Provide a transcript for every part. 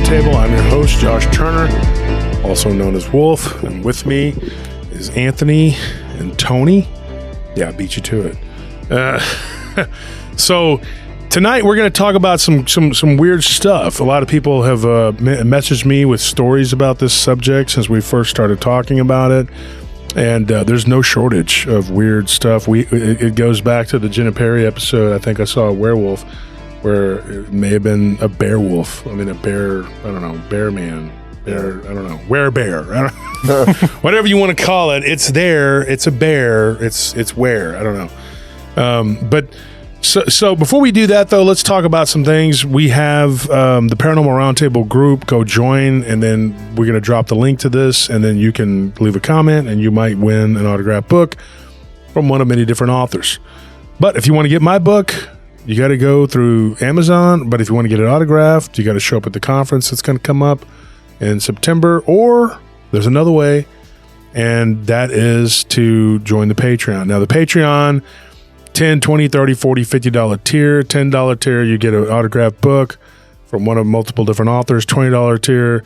Roundtable. I'm your host, Josh Turner, also known as Wolf, and with me is Anthony and Tony. Yeah, I beat you to it. So tonight we're going to talk about some weird stuff. A lot of people have messaged me with stories about this subject since we first started talking about it. And there's no shortage of weird stuff. It goes back to the Jenna Perry episode. I think I saw a werewolf where it may have been a bear wolf. I mean, a bear, I don't know, bear man, bear, I don't know, were-bear. I don't know. Whatever you want to call it, it's there. It's a bear. It's where. I don't know. But so before we do that, though, let's talk about some things. We have the Paranormal Roundtable group. Go join, and then we're going to drop the link to this, and then you can leave a comment, and you might win an autographed book from one of many different authors. But if you want to get my book, you got to go through Amazon. But if you want to get it autographed, you got to show up at the conference that's going to come up in September. Or there's another way, and that is to join the Patreon. Now, the Patreon, $10, $20, $30, $40, $50 tier. $10 tier, you get an autographed book from one of multiple different authors. $20 tier,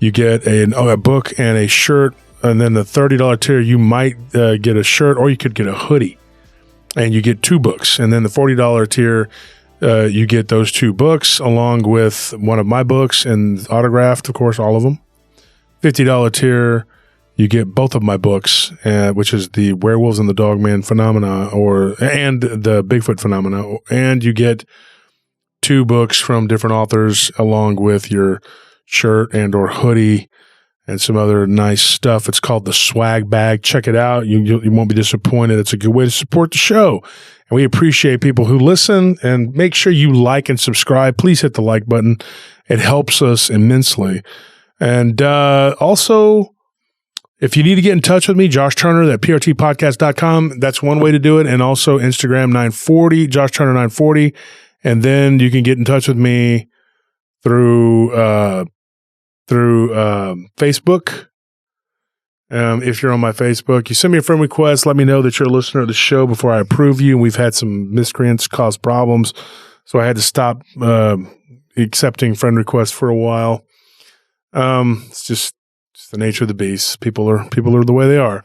you get a book and a shirt. And then the $30 tier, you might get a shirt, or you could get a hoodie, and you get 2 books. And then the $40 tier, you get those 2 books along with one of my books and autographed, of course, all of them. $50 tier, you get both of my books, which is the Werewolves and the Dogman Phenomena, and the Bigfoot Phenomena, and you get 2 books from different authors along with your shirt and or hoodie and some other nice stuff. It's called the Swag Bag. Check it out. You won't be disappointed. It's a good way to support the show, and we appreciate people who listen. And make sure you like and subscribe. Please hit the like button. It helps us immensely. And also, if you need to get in touch with me, Josh Turner at prtpodcast.com. That's one way to do it. And also Instagram 940, Josh Turner 940. And then you can get in touch with me through Facebook. If you're on my Facebook, you send me a friend request. Let me know that you're a listener of the show before I approve you. We've had some miscreants cause problems, so I had to stop accepting friend requests for a while. It's just the nature of the beast. People are the way they are.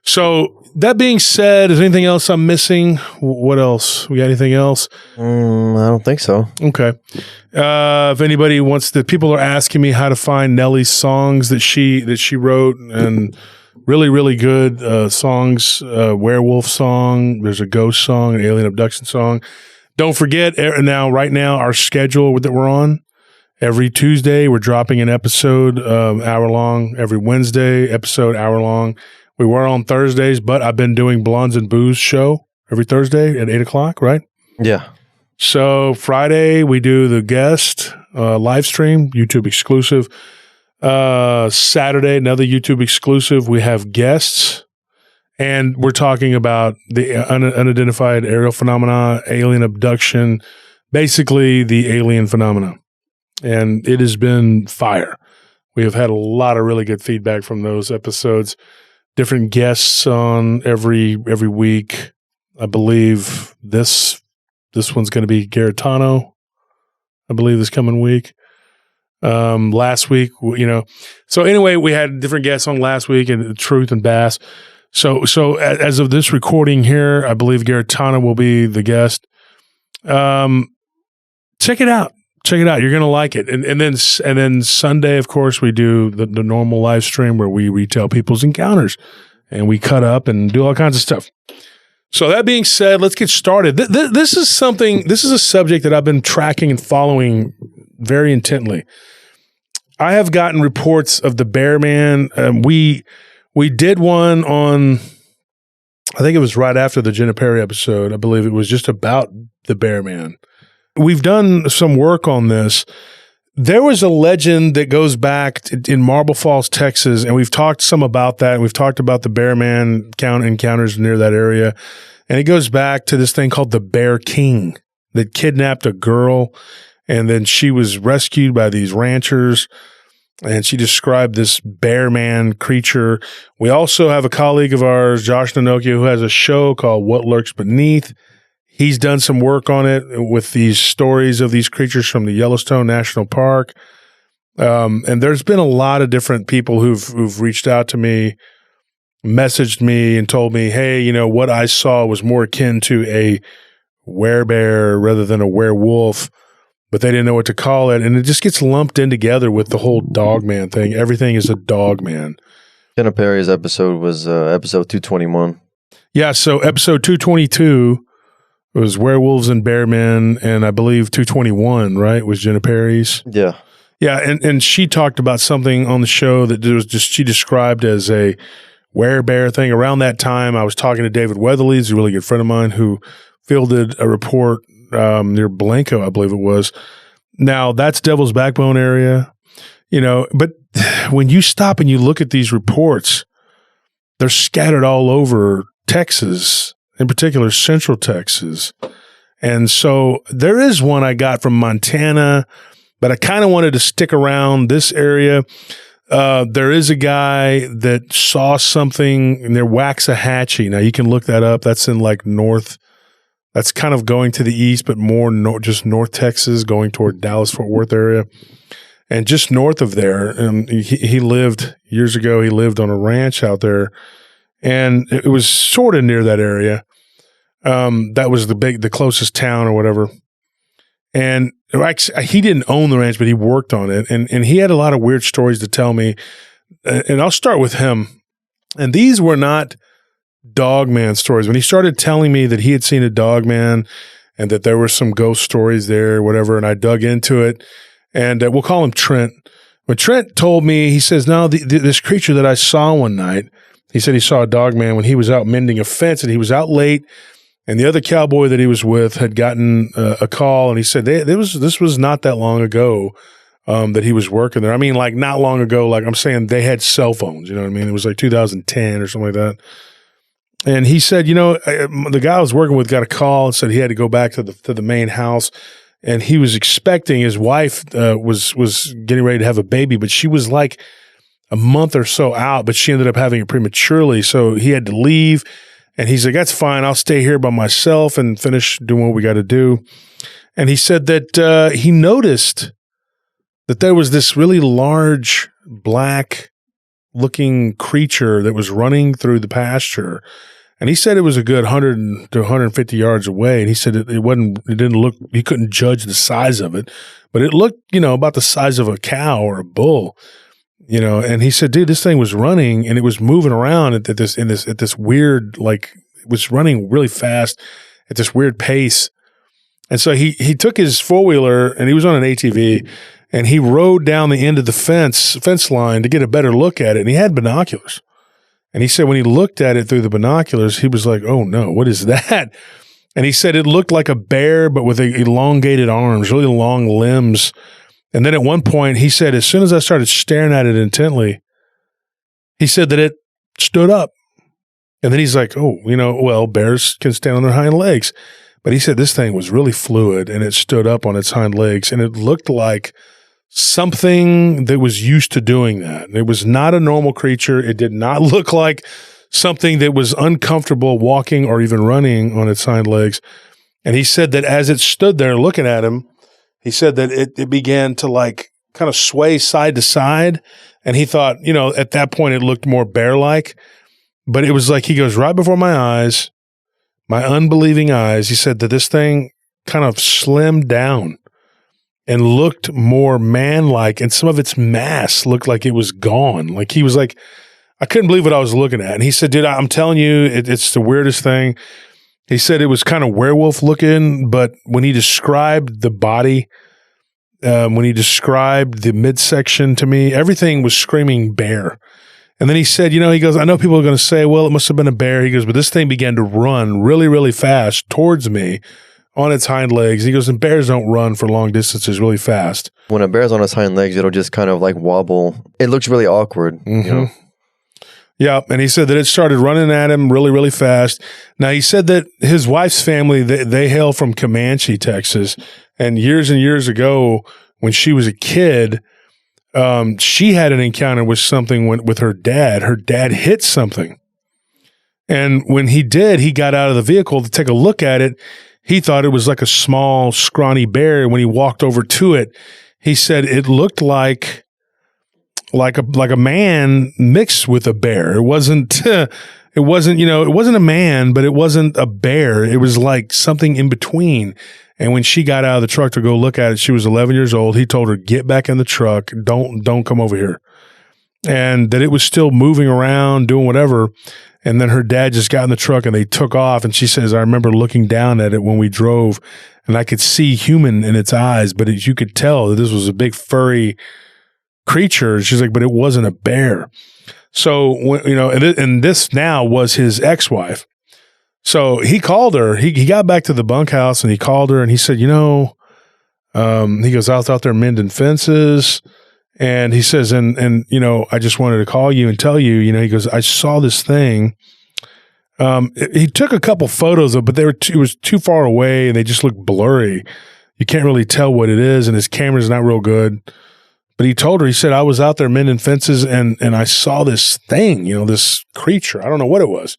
So that being said, is there anything else I'm missing? What else? We got anything else? I don't think so. Okay. If anybody wants to, people are asking me how to find Nellie's songs that she wrote, and really, really good songs. Werewolf song. There's a ghost song, an alien abduction song. Don't forget right now, our schedule that we're on. Every Tuesday, we're dropping an episode, hour long. Every Wednesday, episode hour long. We were on Thursdays, but I've been doing Blondes and Booze show every Thursday at 8 o'clock, right? Yeah. So Friday, we do the guest live stream, YouTube exclusive. Saturday, another YouTube exclusive. We have guests, and we're talking about the unidentified aerial phenomena, alien abduction, basically the alien phenomena. And it has been fire. We have had a lot of really good feedback from those episodes. Different guests on every week. I believe this one's going to be Garetano, I believe, this coming week. Last week, So anyway, we had different guests on last week, and Truth and Bass. So as of this recording here, I believe Garetano will be the guest. Check it out. Check it out. You're going to like it. And then Sunday, of course, we do the normal live stream where we retell people's encounters, and we cut up and do all kinds of stuff. So that being said, let's get started. This is a subject that I've been tracking and following very intently. I have gotten reports of the Bear Man. We did one on, I think it was right after the Jenna Perry episode. I believe it was just about the Bear Man. We've done some work on this. There was a legend that goes back in Marble Falls, Texas, and we've talked some about that. We've talked about the Bear Man encounters near that area, and it goes back to this thing called the Bear King that kidnapped a girl, and then she was rescued by these ranchers, and she described this Bear Man creature. We also have a colleague of ours, Josh Nanokio, who has a show called What Lurks Beneath. He's done some work on it with these stories of these creatures from the Yellowstone National Park. And there's been a lot of different people who've reached out to me, messaged me, and told me, hey, you know, what I saw was more akin to a werebear rather than a werewolf, but they didn't know what to call it. And it just gets lumped in together with the whole dogman thing. Everything is a dogman. Jenna Perry's episode was episode 221. Yeah, so episode 222 was werewolves and bearmen, and I believe 221, right, was Jenna Perry's? Yeah. Yeah, and she talked about something on the show that was just she described as a werebear thing. Around that time, I was talking to David Weatherly, he's a really good friend of mine, who fielded a report near Blanco, I believe it was. Now, that's Devil's Backbone area, you know, but when you stop and you look at these reports, they're scattered all over Texas, in particular Central Texas. And so there is one I got from Montana, but I kind of wanted to stick around this area. There is a guy that saw something near Waxahachie. Now, you can look that up. That's in like north. That's kind of going to the east, but more just North Texas, going toward Dallas-Fort Worth area. And just north of there, he lived years ago, he lived on a ranch out there. And it was sort of near that area. That was the closest town or whatever. And he didn't own the ranch, but he worked on it. And he had a lot of weird stories to tell me. And I'll start with him. And these were not dogman stories. When he started telling me that he had seen a dogman and that there were some ghost stories there, whatever, and I dug into it. And we'll call him Trent. When Trent told me, he says, no, this creature that I saw one night, he said he saw a dogman when he was out mending a fence, and he was out late. And the other cowboy that he was with had gotten a call, and he said this was not that long ago that he was working there. I mean, like not long ago, like I'm saying they had cell phones, you know what I mean? It was like 2010 or something like that. And he said, you know, the guy I was working with got a call and said he had to go back to the main house, and he was expecting his wife was getting ready to have a baby, but she was like a month or so out, but she ended up having it prematurely, so he had to leave. And he's like, that's fine. I'll stay here by myself and finish doing what we got to do. And he said that he noticed that there was this really large black-looking creature that was running through the pasture. And he said it was a good 100 to 150 yards away. And he said it didn't look, he couldn't judge the size of it, but it looked, you know, about the size of a cow or a bull. You know, and he said, dude, this thing was running and it was moving around at this weird, like it was running really fast at this weird pace. And so he took his four-wheeler and he was on an ATV and he rode down the end of the fence line to get a better look at it. And he had binoculars. And he said when he looked at it through the binoculars, he was like, oh no, what is that? And he said it looked like a bear, but with elongated arms, really long limbs. And then at one point, he said, as soon as I started staring at it intently, he said that it stood up. And then he's like, oh, you know, well, bears can stand on their hind legs. But he said this thing was really fluid and it stood up on its hind legs. And it looked like something that was used to doing that. It was not a normal creature. It did not look like something that was uncomfortable walking or even running on its hind legs. And he said that as it stood there looking at him, he said that it began to like kind of sway side to side. And he thought, you know, at that point it looked more bear-like. But it was like, he goes, right before my eyes, my unbelieving eyes, he said that this thing kind of slimmed down and looked more man-like. And some of its mass looked like it was gone. Like he was like, I couldn't believe what I was looking at. And he said, dude, I'm telling you, it's the weirdest thing. He said it was kind of werewolf looking, but when he described the body, when he described the midsection to me, everything was screaming bear. And then he said, you know, he goes, I know people are going to say, well, it must have been a bear. He goes, but this thing began to run really, really fast towards me on its hind legs. He goes, and bears don't run for long distances really fast. When a bear's on its hind legs, it'll just kind of like wobble. It looks really awkward, you know? Yeah, and he said that it started running at him really, really fast. Now, he said that his wife's family, they hail from Comanche, Texas, and years ago, when she was a kid, she had an encounter with something with her dad. Her dad hit something, and when he did, he got out of the vehicle to take a look at it. He thought it was like a small, scrawny bear. When he walked over to it, he said it looked like like a man mixed with a bear. It wasn't it wasn't a man, but it wasn't a bear. It was like something in between. And when she got out of the truck to go look at it, she was 11 years old. He told her, "Get back in the truck. Don't come over here." And that it was still moving around, doing whatever. And then her dad just got in the truck and they took off. And she says, "I remember looking down at it when we drove and I could see human in its eyes, but you could tell that this was a big furry creature." She's like, "But it wasn't a bear." So, and this now was his ex-wife. So he called her. He got back to the bunkhouse and he called her and he said, he goes, "I was out there mending fences." And he says, and I just wanted to call you and tell you, he goes, "I saw this thing." He took a couple photos of, but it was too far away and they just looked blurry. You can't really tell what it is. And his camera's not real good. But he told her, he said, "I was out there mending fences and I saw this thing, this creature. I don't know what it was."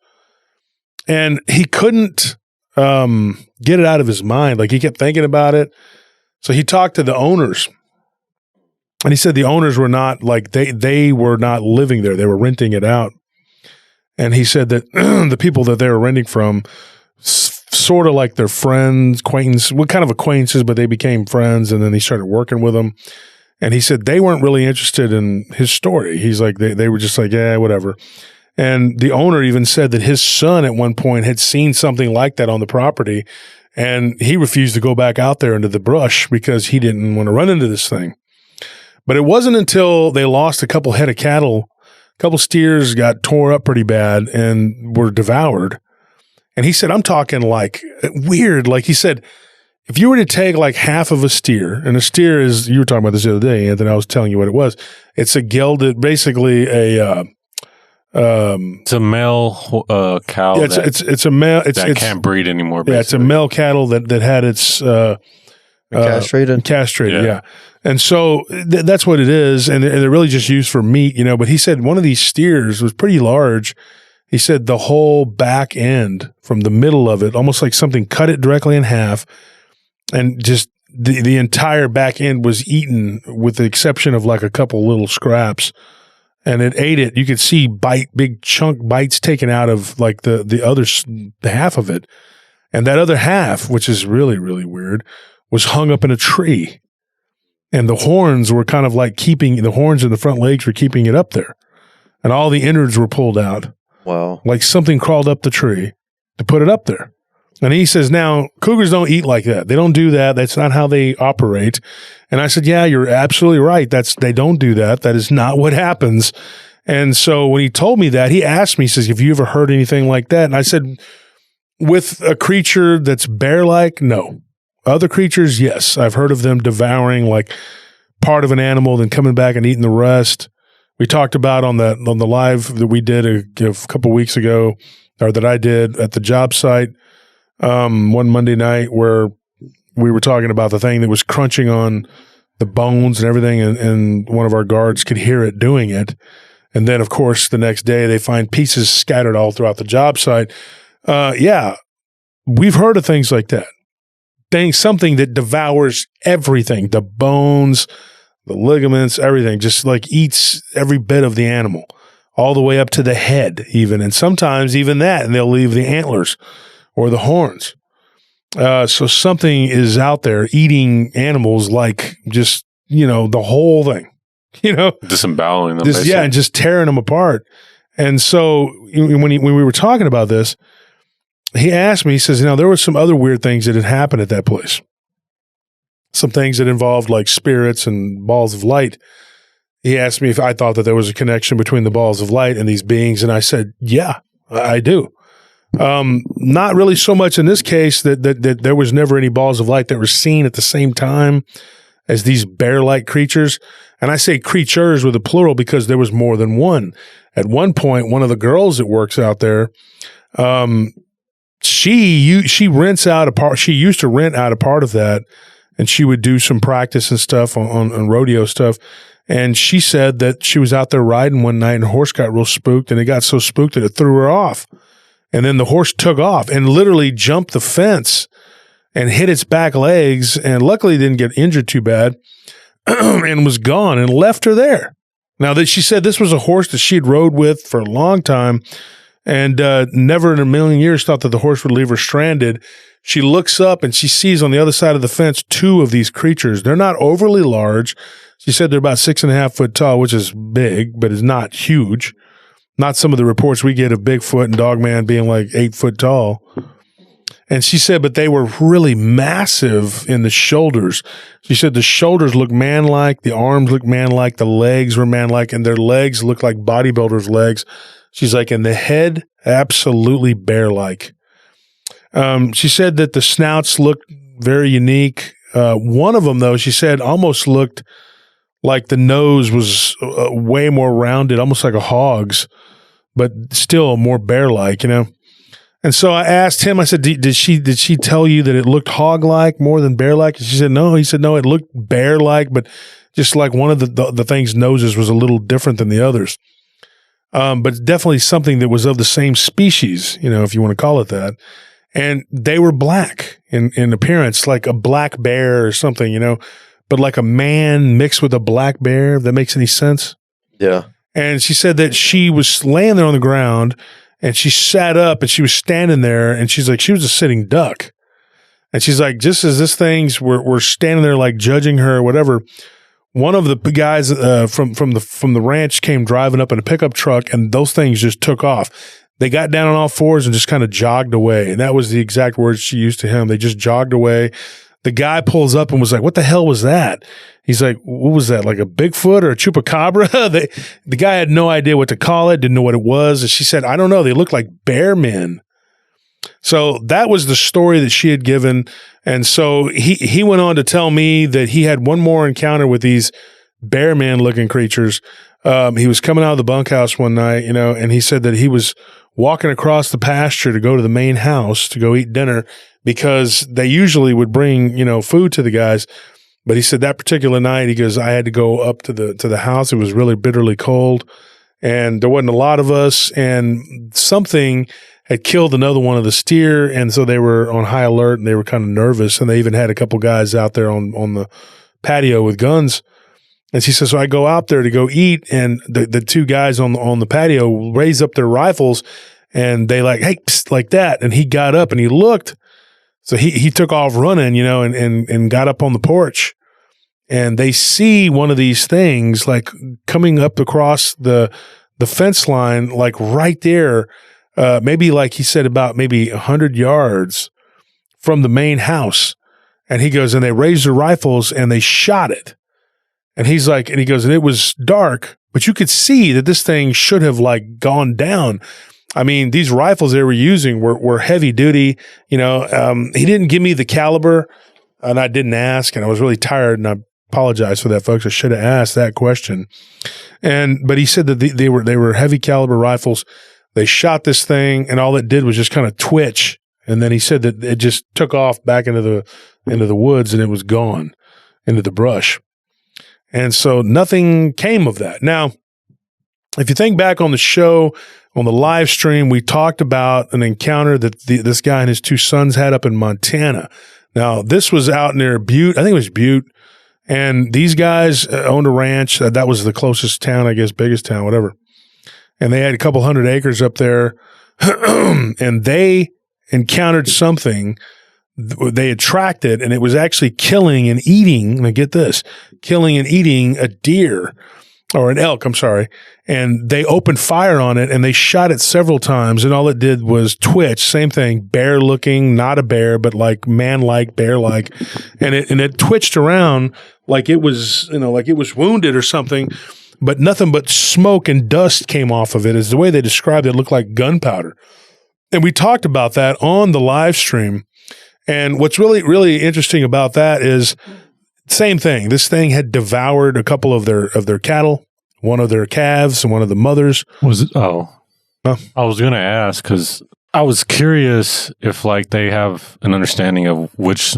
And he couldn't get it out of his mind. Like he kept thinking about it. So he talked to the owners. And he said the owners were not like, they were not living there. They were renting it out. And he said that the people that they were renting from, sort of like their friends, what kind of acquaintances, but they became friends. And then he started working with them. And he said they weren't really interested in his story. He's like, they were just like, yeah, whatever. And the owner even said that his son at one point had seen something like that on the property. And he refused to go back out there into the brush because he didn't want to run into this thing. But it wasn't until they lost a couple head of cattle, a couple steers got tore up pretty bad and were devoured. And he said, I'm talking like weird. Like he said, if you were to take like half of a steer, and a steer is, you were talking about this the other day, Anthony, I was telling you what it was. It's a gelded, basically it's a male cow. Yeah, it's a male. It can't breed anymore. Basically. Yeah, it's a male cattle that had its castrated. Castrated, yeah. And so that's what it is, and they're really just used for meat, But he said one of these steers was pretty large. He said the whole back end from the middle of it, almost like something cut it directly in half, and just the entire back end was eaten, with the exception of like a couple little scraps. And it ate it. You could see big chunk bites taken out of like the other half of it. And that other half, which is really, really weird, was hung up in a tree. And the horns were kind of like the horns and the front legs were keeping it up there. And all the innards were pulled out. Wow. Like something crawled up the tree to put it up there. And he says, now, cougars don't eat like that. They don't do that. That's not how they operate. And I said, yeah, you're absolutely right. They don't do that. That is not what happens. And so when he told me that, he asked me, he says, have you ever heard anything like that? And I said, with a creature that's bear-like, no. Other creatures, yes. I've heard of them devouring like part of an animal, then coming back and eating the rest. We talked about on the live that we did a couple weeks ago, or that I did at the job site, one Monday night, where we were talking about the thing that was crunching on the bones and everything, and one of our guards could hear it doing it. And then, of course, the next day they find pieces scattered all throughout the job site. Yeah, we've heard of things like that. Something that devours everything, the bones, the ligaments, everything, just like eats every bit of the animal, all the way up to the head even. And sometimes even that, and they'll leave the antlers or the horns. So something is out there eating animals, like just, the whole thing, disemboweling them. Yeah, and just tearing them apart. And so when we were talking about this, he asked me, he says, there were some other weird things that had happened at that place. Some things that involved like spirits and balls of light. He asked me if I thought that there was a connection between the balls of light and these beings. And I said, yeah, I do. Not really so much in this case that there was never any balls of light that were seen at the same time as these bear-like creatures. And I say creatures with a plural because there was more than one. At one point, one of the girls that works out there, she rents out a part. She used to rent out a part of that, and she would do some practice and stuff on rodeo stuff. And she said that she was out there riding one night and her horse got real spooked, and it got so spooked that it threw her off. And then the horse took off and literally jumped the fence and hit its back legs, and luckily didn't get injured too bad, and was gone and left her there. Now, that she said this was a horse that she had rode with for a long time and never in a million years thought that the horse would leave her stranded. She looks up and she sees on the other side of the fence 2 of these creatures. They're not overly large. She said they're about 6.5 foot tall, which is big, but is not huge. Not some of the reports we get of Bigfoot and Dogman being like 8 foot tall. And she said, but they were really massive in the shoulders. She said the shoulders looked man-like, the arms looked man-like, the legs were man-like, and their legs looked like bodybuilders' legs. She's like, and the head, absolutely bear-like. She said that the snouts looked very unique. One of them, though, she said almost looked like the nose was way more rounded, almost like a hog's, but still more bear-like, you know? And so I asked him, I said, did she tell you that it looked hog-like more than bear-like? And she said, no. He said, no, it looked bear-like, but just like one of the thing's noses was a little different than the others. But definitely something that was of the same species, you know, if you want to call it that. And they were black in appearance, like a black bear or something, you know, but like a man mixed with a black bear, if that makes any sense. Yeah. And she said that she was laying there on the ground and she sat up and she was standing there and she's like, she was a sitting duck. And she's like, just as this thing's we're standing there like judging her or whatever, one of the guys from the ranch came driving up in a pickup truck and those things just took off. They got down on all fours and just kind of jogged away. And that was the exact words she used to him. They just jogged away. The guy pulls up and was like, what the hell was that? He's like, what was that? Like a Bigfoot or a chupacabra? The guy had no idea what to call it, didn't know what it was. And she said, I don't know. They look like bear men. So that was the story that she had given. And so he went on to tell me that he had one more encounter with these bear man looking creatures. He was coming out of the bunkhouse one night, you know, and he said that he was walking across the pasture to go to the main house to go eat dinner because they usually would bring, you know, food to the guys. But he said that particular night, he goes, I had to go up to the house. It was really bitterly cold and there wasn't a lot of us and something had killed another one of the steer. And so they were on high alert and they were kind of nervous. And they even had a couple guys out there on the patio with guns. And she says, so I go out there to go eat, and the 2 guys on the patio raise up their rifles, and they like, hey, psst, like that. And he got up and he looked. So he took off running, you know, and got up on the porch. And they see one of these things like coming up across the fence line, like right there, maybe like he said about maybe 100 yards from the main house. And he goes, and they raised their rifles and they shot it. And he's like, and he goes, and it was dark, but you could see that this thing should have like gone down. I mean, these rifles they were using were heavy duty. You know, he didn't give me the caliber and I didn't ask, and I was really tired, and I apologize for that, folks. I should have asked that question. But he said that they were heavy caliber rifles. They shot this thing and all it did was just kind of twitch. And then he said that it just took off back into the woods and it was gone into the brush. And so nothing came of that. Now, if you think back on the show, on the live stream, we talked about an encounter that this guy and his 2 sons had up in Montana. Now, this was out near Butte. I think it was Butte. And these guys owned a ranch. That was the closest town, I guess, biggest town, whatever. And they had a couple 100 acres up there. And they encountered something. They had tracked it, and it was actually killing and eating, now get this, killing and eating a deer or an elk, I'm sorry. And they opened fire on it and they shot it several times, and all it did was twitch. Same thing, bear looking, not a bear, but like man-like, bear-like. And it twitched around like it was, you know, like it was wounded or something, but nothing but smoke and dust came off of it. Is the way they described it. It looked like gunpowder. And we talked about that on the live stream. And what's really, really interesting about that is same thing. This thing had devoured a couple of their cattle, one of their calves and one of the mothers. Was it? Oh, huh? I was going to ask because I was curious if like they have an understanding of which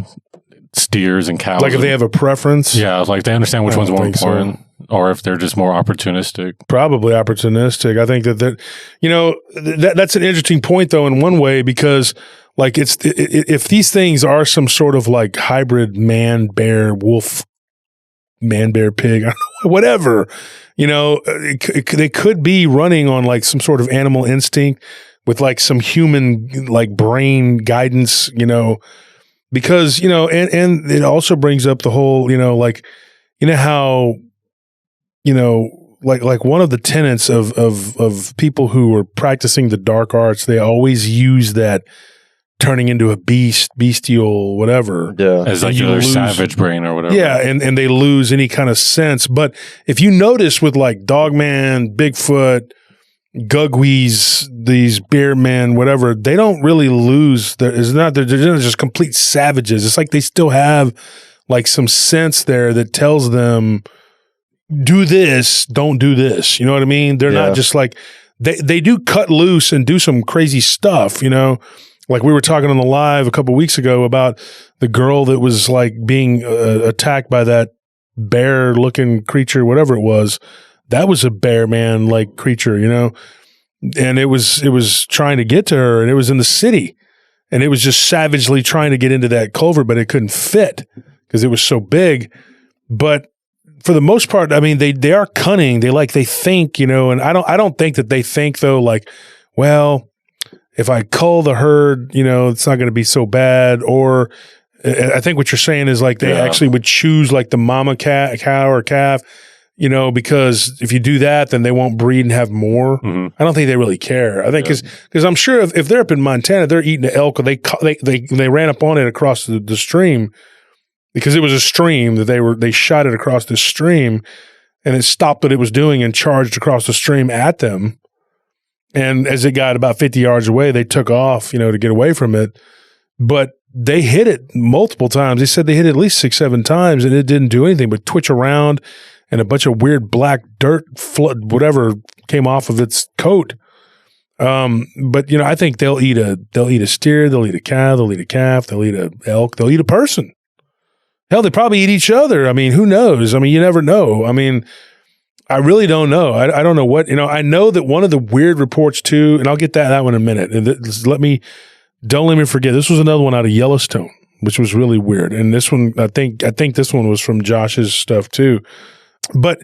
steers and cows. Like if they have a preference. Yeah. Like they understand which one's more important. So. Or if they're just more opportunistic. Probably opportunistic. I think that you know, that's an interesting point though in one way, because like if these things are some sort of like hybrid man, bear, wolf, man, bear, pig, I don't know whatever, they could be running on like some sort of animal instinct with like some human like brain guidance, because, and it also brings up the whole, like, how, like one of the tenets of people who are practicing the dark arts, they always use that turning into a bestial, whatever. Yeah. As like your savage brain or whatever. Yeah. And they lose any kind of sense. But if you notice with like Dogman, Bigfoot, Gugwees, these bear men, whatever, they don't really lose. They're not just complete savages. It's like they still have like some sense there that tells them, do this, don't do this. You know what I mean? They're not just like, they do cut loose and do some crazy stuff, Like we were talking on the live a couple of weeks ago about the girl that was like being attacked by that bear looking creature, whatever it was. That was a bear man like creature, and it was trying to get to her, and it was in the city, and it was just savagely trying to get into that culvert, but it couldn't fit because it was so big. But for the most part, I mean, they are cunning. They think, and I don't think that they think though, like, well, if I cull the herd, it's not going to be so bad. Or I think what you're saying is like they actually would choose like the mama cow or calf, because if you do that, then they won't breed and have more. Mm-hmm. I don't think they really care. I think because I'm sure if they're up in Montana, they're eating the elk. They ran up on it across the stream because it was a stream that they shot it across the stream, and it stopped what it was doing and charged across the stream at them. And as it got about 50 yards away, they took off, to get away from it. But they hit it multiple times. They said they hit it at least 6-7 times, and it didn't do anything but twitch around, and a bunch of weird black dirt, whatever, came off of its coat. But I think they'll eat a steer, they'll eat a cow, they'll eat a calf, they'll eat a elk, they'll eat a person. Hell, they probably eat each other. I mean, who knows? I mean, you never know. I mean, I really don't know. I don't know what, I know that one of the weird reports too, and I'll get that one in a minute. And don't let me forget. This was another one out of Yellowstone, which was really weird. And this one, I think this one was from Josh's stuff too. But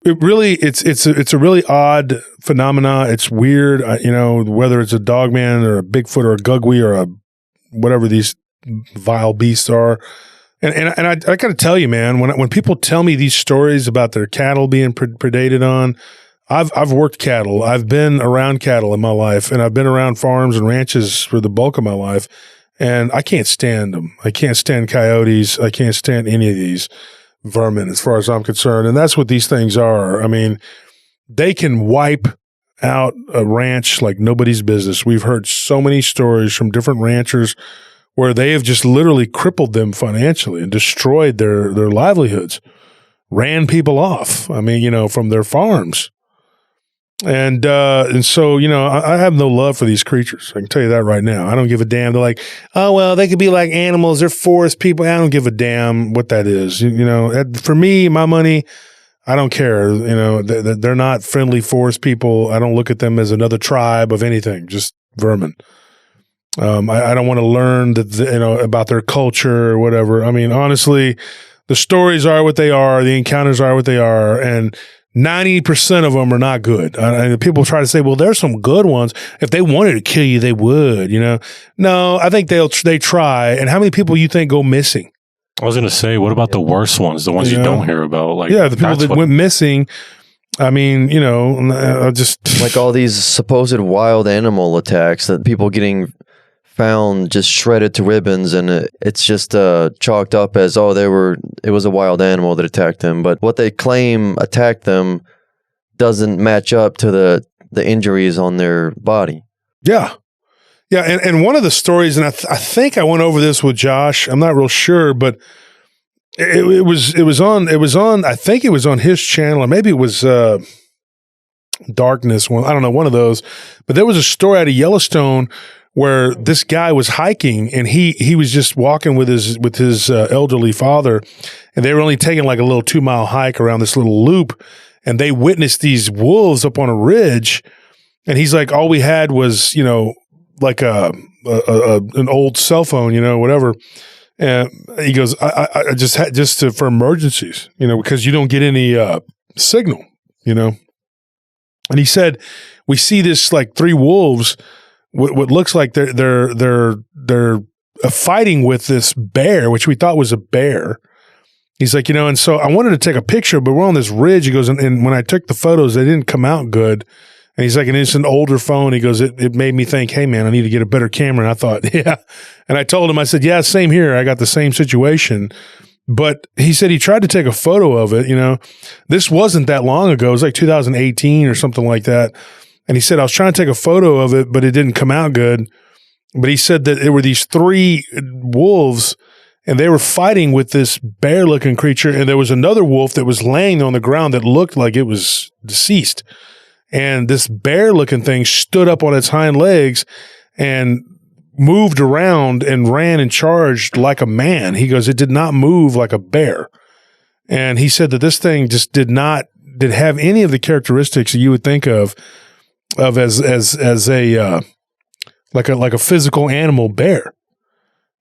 it really, it's a really odd phenomena. It's weird, whether it's a Dogman or a Bigfoot or a Gugwee or a whatever these vile beasts are. And I got to tell you, man, when people tell me these stories about their cattle being predated on, I've worked cattle. I've been around cattle in my life, and I've been around farms and ranches for the bulk of my life, and I can't stand them. I can't stand coyotes. I can't stand any of these vermin as far as I'm concerned. And that's what these things are. I mean, they can wipe out a ranch like nobody's business. We've heard so many stories from different ranchers where they have just literally crippled them financially and destroyed their livelihoods, ran people off, from their farms. And so, I have no love for these creatures. I can tell you that right now. I don't give a damn. They're like, oh, well, they could be like animals. They're forest people. I don't give a damn what that is. For me, my money, I don't care. They're not friendly forest people. I don't look at them as another tribe of anything, just vermin. I don't want to learn about their culture or whatever. I mean, honestly, the stories are what they are. The encounters are what they are. And 90% of them are not good. And people try to say, well, there's some good ones. If they wanted to kill you, they would, No, I think they try. And how many people you think go missing? I was going to say, what about the worst ones? The ones you don't hear about? Like, the people that went missing. I mean, just like all these supposed wild animal attacks that people getting found just shredded to ribbons, and it's just chalked up as, it was a wild animal that attacked them. But what they claim attacked them doesn't match up to the injuries on their body. Yeah. Yeah. And one of the stories, and I think I went over this with Josh, I'm not real sure, but it was on, I think it was on his channel, or maybe it was Darkness one. I don't know, one of those. But there was a story out of Yellowstone where this guy was hiking, and he was just walking with his elderly father, and they were only taking like a little 2-mile hike around this little loop, and they witnessed these wolves up on a ridge, and he's like, all we had was like an old cell phone, whatever, And he goes, I just had for emergencies, because you don't get any signal, And he said, we see this like 3 wolves, what looks like they're fighting with this bear, which we thought was a bear. He's like, and so I wanted to take a picture, but we're on this ridge. He goes, and when I took the photos, they didn't come out good. And he's like, and it's an older phone. He goes, it made me think, hey, man, I need to get a better camera. And I thought, yeah. And I told him, I said, yeah, same here. I got the same situation. But he said he tried to take a photo of it. This wasn't that long ago. It was like 2018 or something like that. And he said, I was trying to take a photo of it, but it didn't come out good. But he said that there were these 3 wolves, and they were fighting with this bear-looking creature. And there was another wolf that was laying on the ground that looked like it was deceased. And this bear-looking thing stood up on its hind legs and moved around and ran and charged like a man. He goes, it did not move like a bear. And he said that this thing just did have any of the characteristics that you would think of as a like a physical animal bear.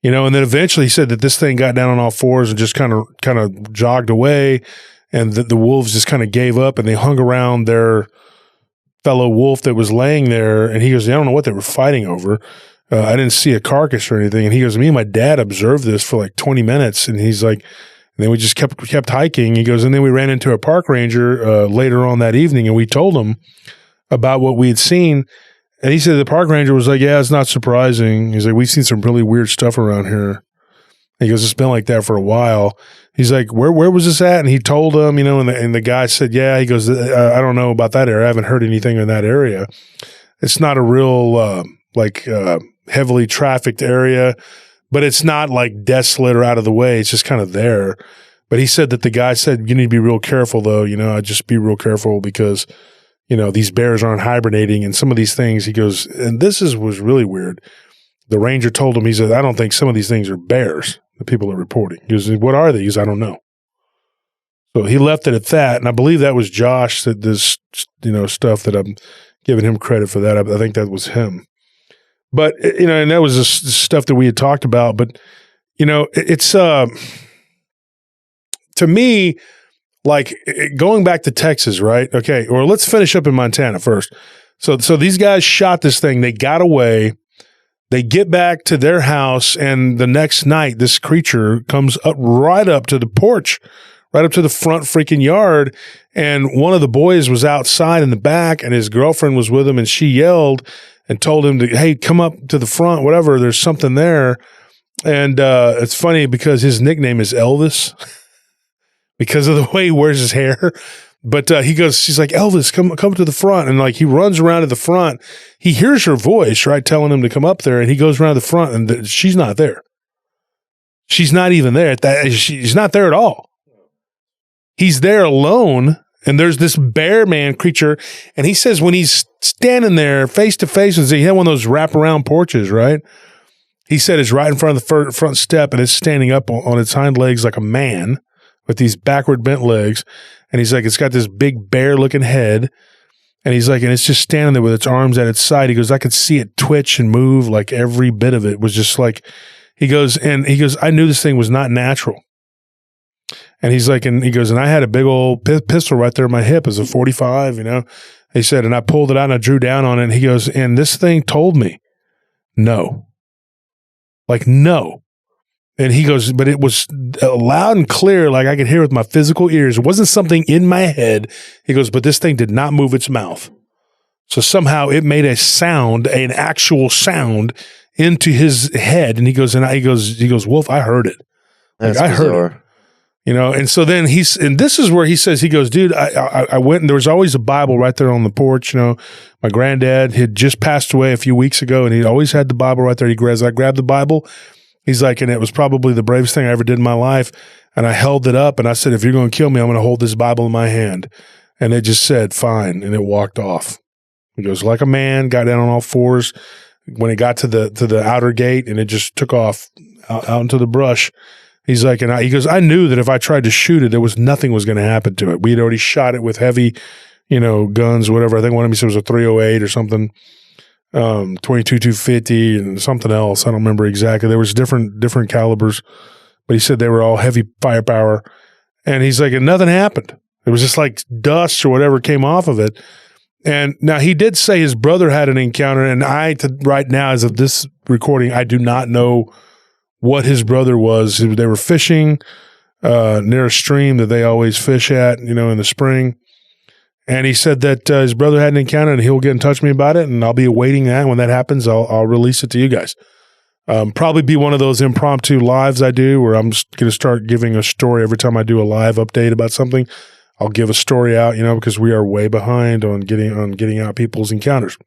And then eventually he said that this thing got down on all fours and just kind of jogged away, and the wolves just kind of gave up, and they hung around their fellow wolf that was laying there. And he goes, I don't know what they were fighting over. I didn't see a carcass or anything. And he goes, me and my dad observed this for like 20 minutes. And he's like, and then we just kept hiking. He goes, and then we ran into a park ranger later on that evening, and we told him about what we had seen. And he said the park ranger was like, yeah, it's not surprising. He's like, we've seen some really weird stuff around here. He goes, it's been like that for a while. He's like, where was this at? And he told him, and the guy said, yeah. He goes, I don't know about that area. I haven't heard anything in that area. It's not a real heavily trafficked area, but it's not like desolate or out of the way. It's just kind of there. But he said that the guy said, you need to be real careful though. Just be real careful because, these bears aren't hibernating and some of these things. He goes, and was really weird. The ranger told him, he said, I don't think some of these things are bears that people are reporting. He goes, what are they? He goes, I don't know. So he left it at that. And I believe that was Josh that this, stuff that I'm giving him credit for that. I think that was him. But, and that was the stuff that we had talked about. But, it's, to me, like going back to Texas, right? Okay. Or let's finish up in Montana first. So these guys shot this thing. They got away. They get back to their house, and the next night, this creature comes up right up to the porch, right up to the front freaking yard. And one of the boys was outside in the back, and his girlfriend was with him, and she yelled and told him to, hey, come up to the front, whatever. There's something there. And it's funny because his nickname is Elvis because of the way he wears his hair. But she's like, Elvis, come to the front. And like, he runs around to the front. He hears her voice, right, telling him to come up there. And he goes around the front, and she's not there. She's not even there. She's not there at all. He's there alone. And there's this bear man creature. And he says when he's standing there face to face, he had one of those wraparound porches, right? He said it's right in front of the front step, and it's standing up on its hind legs like a man with these backward bent legs. And he's like, it's got this big bear looking head. And he's like, and it's just standing there with its arms at its side. He goes, I could see it twitch and move. Like every bit of it was just like, he goes, I knew this thing was not natural. And he's like, and he goes, and I had a big old pistol right there in my hip as a 45, He said, and I pulled it out and I drew down on it. And he goes, and this thing told me, no. Like, no. And he goes, but it was loud and clear, like I could hear with my physical ears. It wasn't something in my head. He goes, but this thing did not move its mouth. So somehow it made a sound, an actual sound into his head. And he goes, Wolf, I heard it. That's I heard it. And so then and this is where he says, he goes, dude, I went, and there was always a Bible right there on the porch. My granddad had just passed away a few weeks ago, and he always had the Bible right there. I grabbed the Bible. He's like, and it was probably the bravest thing I ever did in my life. And I held it up, and I said, if you're going to kill me, I'm going to hold this Bible in my hand. And it just said, fine. And it walked off. He goes, like a man, got down on all fours when it got to the outer gate, and it just took off out into the brush. He's like, he goes, I knew that if I tried to shoot it, nothing was going to happen to it. We had already shot it with heavy, guns, whatever. I think one of them said it was a 308 or something. .22-250 and something else. I don't remember exactly. There was different calibers, but he said they were all heavy firepower. And he's like, and nothing happened. It was just like dust or whatever came off of it. And now he did say his brother had an encounter, and right now, as of this recording, I do not know what his brother was. They were fishing near a stream that they always fish at, in the spring. And he said that his brother had an encounter, and he'll get in touch with me about it, and I'll be awaiting that. When that happens, I'll release it to you guys. Probably be one of those impromptu lives I do where I'm just going to start giving a story every time I do a live update about something. I'll give a story out, because we are way behind on getting out people's encounters.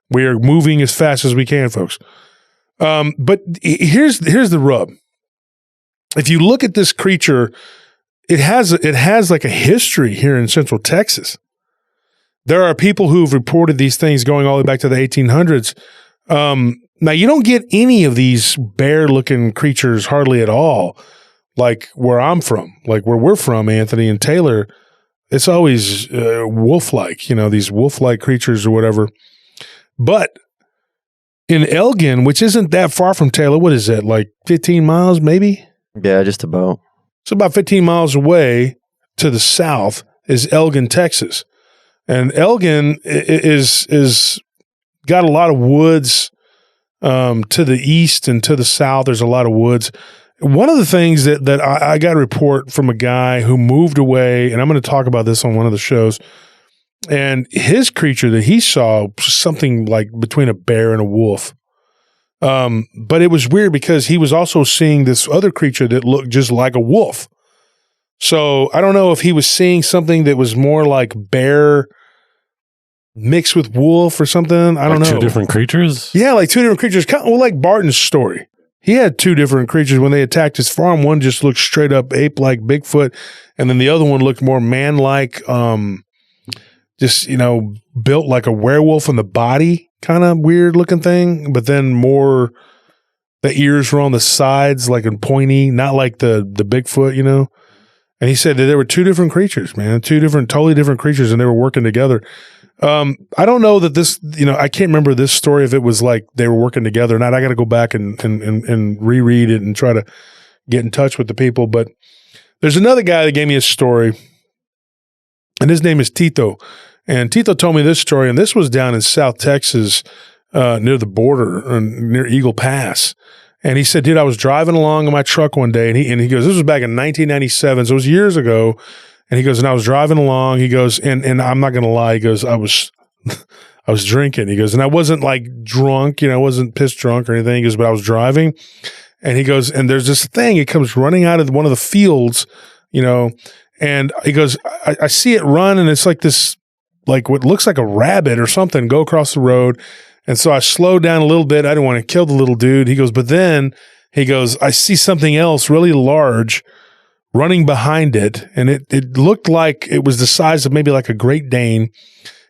We are moving as fast as we can, folks. But here's the rub. If you look at this creature, it has like a history here in Central Texas. There are people who've reported these things going all the way back to the 1800s. Now, you don't get any of these bear-looking creatures hardly at all, like where I'm from, like where we're from, Anthony and Taylor. It's always wolf-like, these wolf-like creatures or whatever. But in Elgin, which isn't that far from Taylor, what is that, like 15 miles maybe? Yeah, just about. So about 15 miles away to the south is Elgin, Texas. And Elgin is got a lot of woods to the east and to the south. There's a lot of woods. One of the things that I got a report from a guy who moved away, and I'm going to talk about this on one of the shows, and his creature that he saw was something like between a bear and a wolf. But it was weird because he was also seeing this other creature that looked just like a wolf. So I don't know if he was seeing something that was more like bear mixed with wolf or something. I don't know. Two different creatures? Yeah, like two different creatures. Kind of like Barton's story. He had two different creatures when they attacked his farm. One just looked straight up ape-like Bigfoot, and then the other one looked more man-like, just, built like a werewolf in the body, kind of weird looking thing, but then more, the ears were on the sides, like and pointy, not like the Bigfoot, And he said that there were two different creatures, man, totally different creatures, and they were working together. I don't know that this, I can't remember this story if it was like they were working together or not. I got to go back and reread it and try to get in touch with the people. But there's another guy that gave me a story, and his name is Tito. And Tito told me this story, and this was down in South Texas, near the border, near Eagle Pass. And he said, dude, I was driving along in my truck one day, and he goes, this was back in 1997, so it was years ago. And he goes, and I was driving along. He goes, and I'm not going to lie. He goes, I was drinking. He goes, and I wasn't like drunk, I wasn't pissed drunk or anything. He goes, but I was driving. And he goes, and there's this thing. It comes running out of one of the fields, and he goes, I see it run, and it's like this, like what looks like a rabbit or something go across the road. And so I slowed down a little bit. I didn't want to kill the little dude. He goes, but then he goes, I see something else really large running behind it, and it looked like it was the size of maybe like a Great Dane.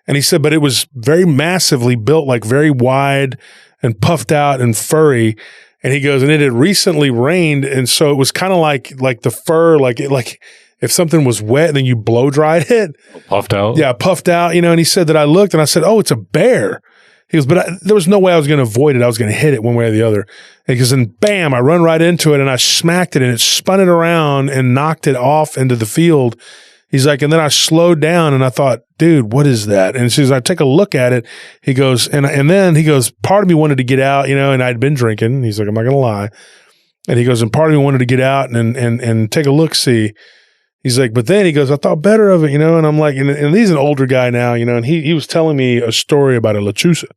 And he said, but it was very massively built, like very wide and puffed out and furry. And he goes, and it had recently rained, and so it was kind of like the fur, like if something was wet and then you blow dried it. Puffed out? Yeah, puffed out, And he said that I looked and I said, oh, it's a bear. He goes, but there was no way I was going to avoid it. I was going to hit it one way or the other. And he goes, and bam, I run right into it, and I smacked it, and it spun it around and knocked it off into the field. He's like, and then I slowed down, and I thought, dude, what is that? And as soon as I take a look at it, he goes, and then he goes, part of me wanted to get out, and I'd been drinking. He's like, I'm not going to lie. And he goes, and part of me wanted to get out and take a look, see. He's like, but then he goes, I thought better of it, And I'm like, and he's an older guy now, and he was telling me a story about a lechuza.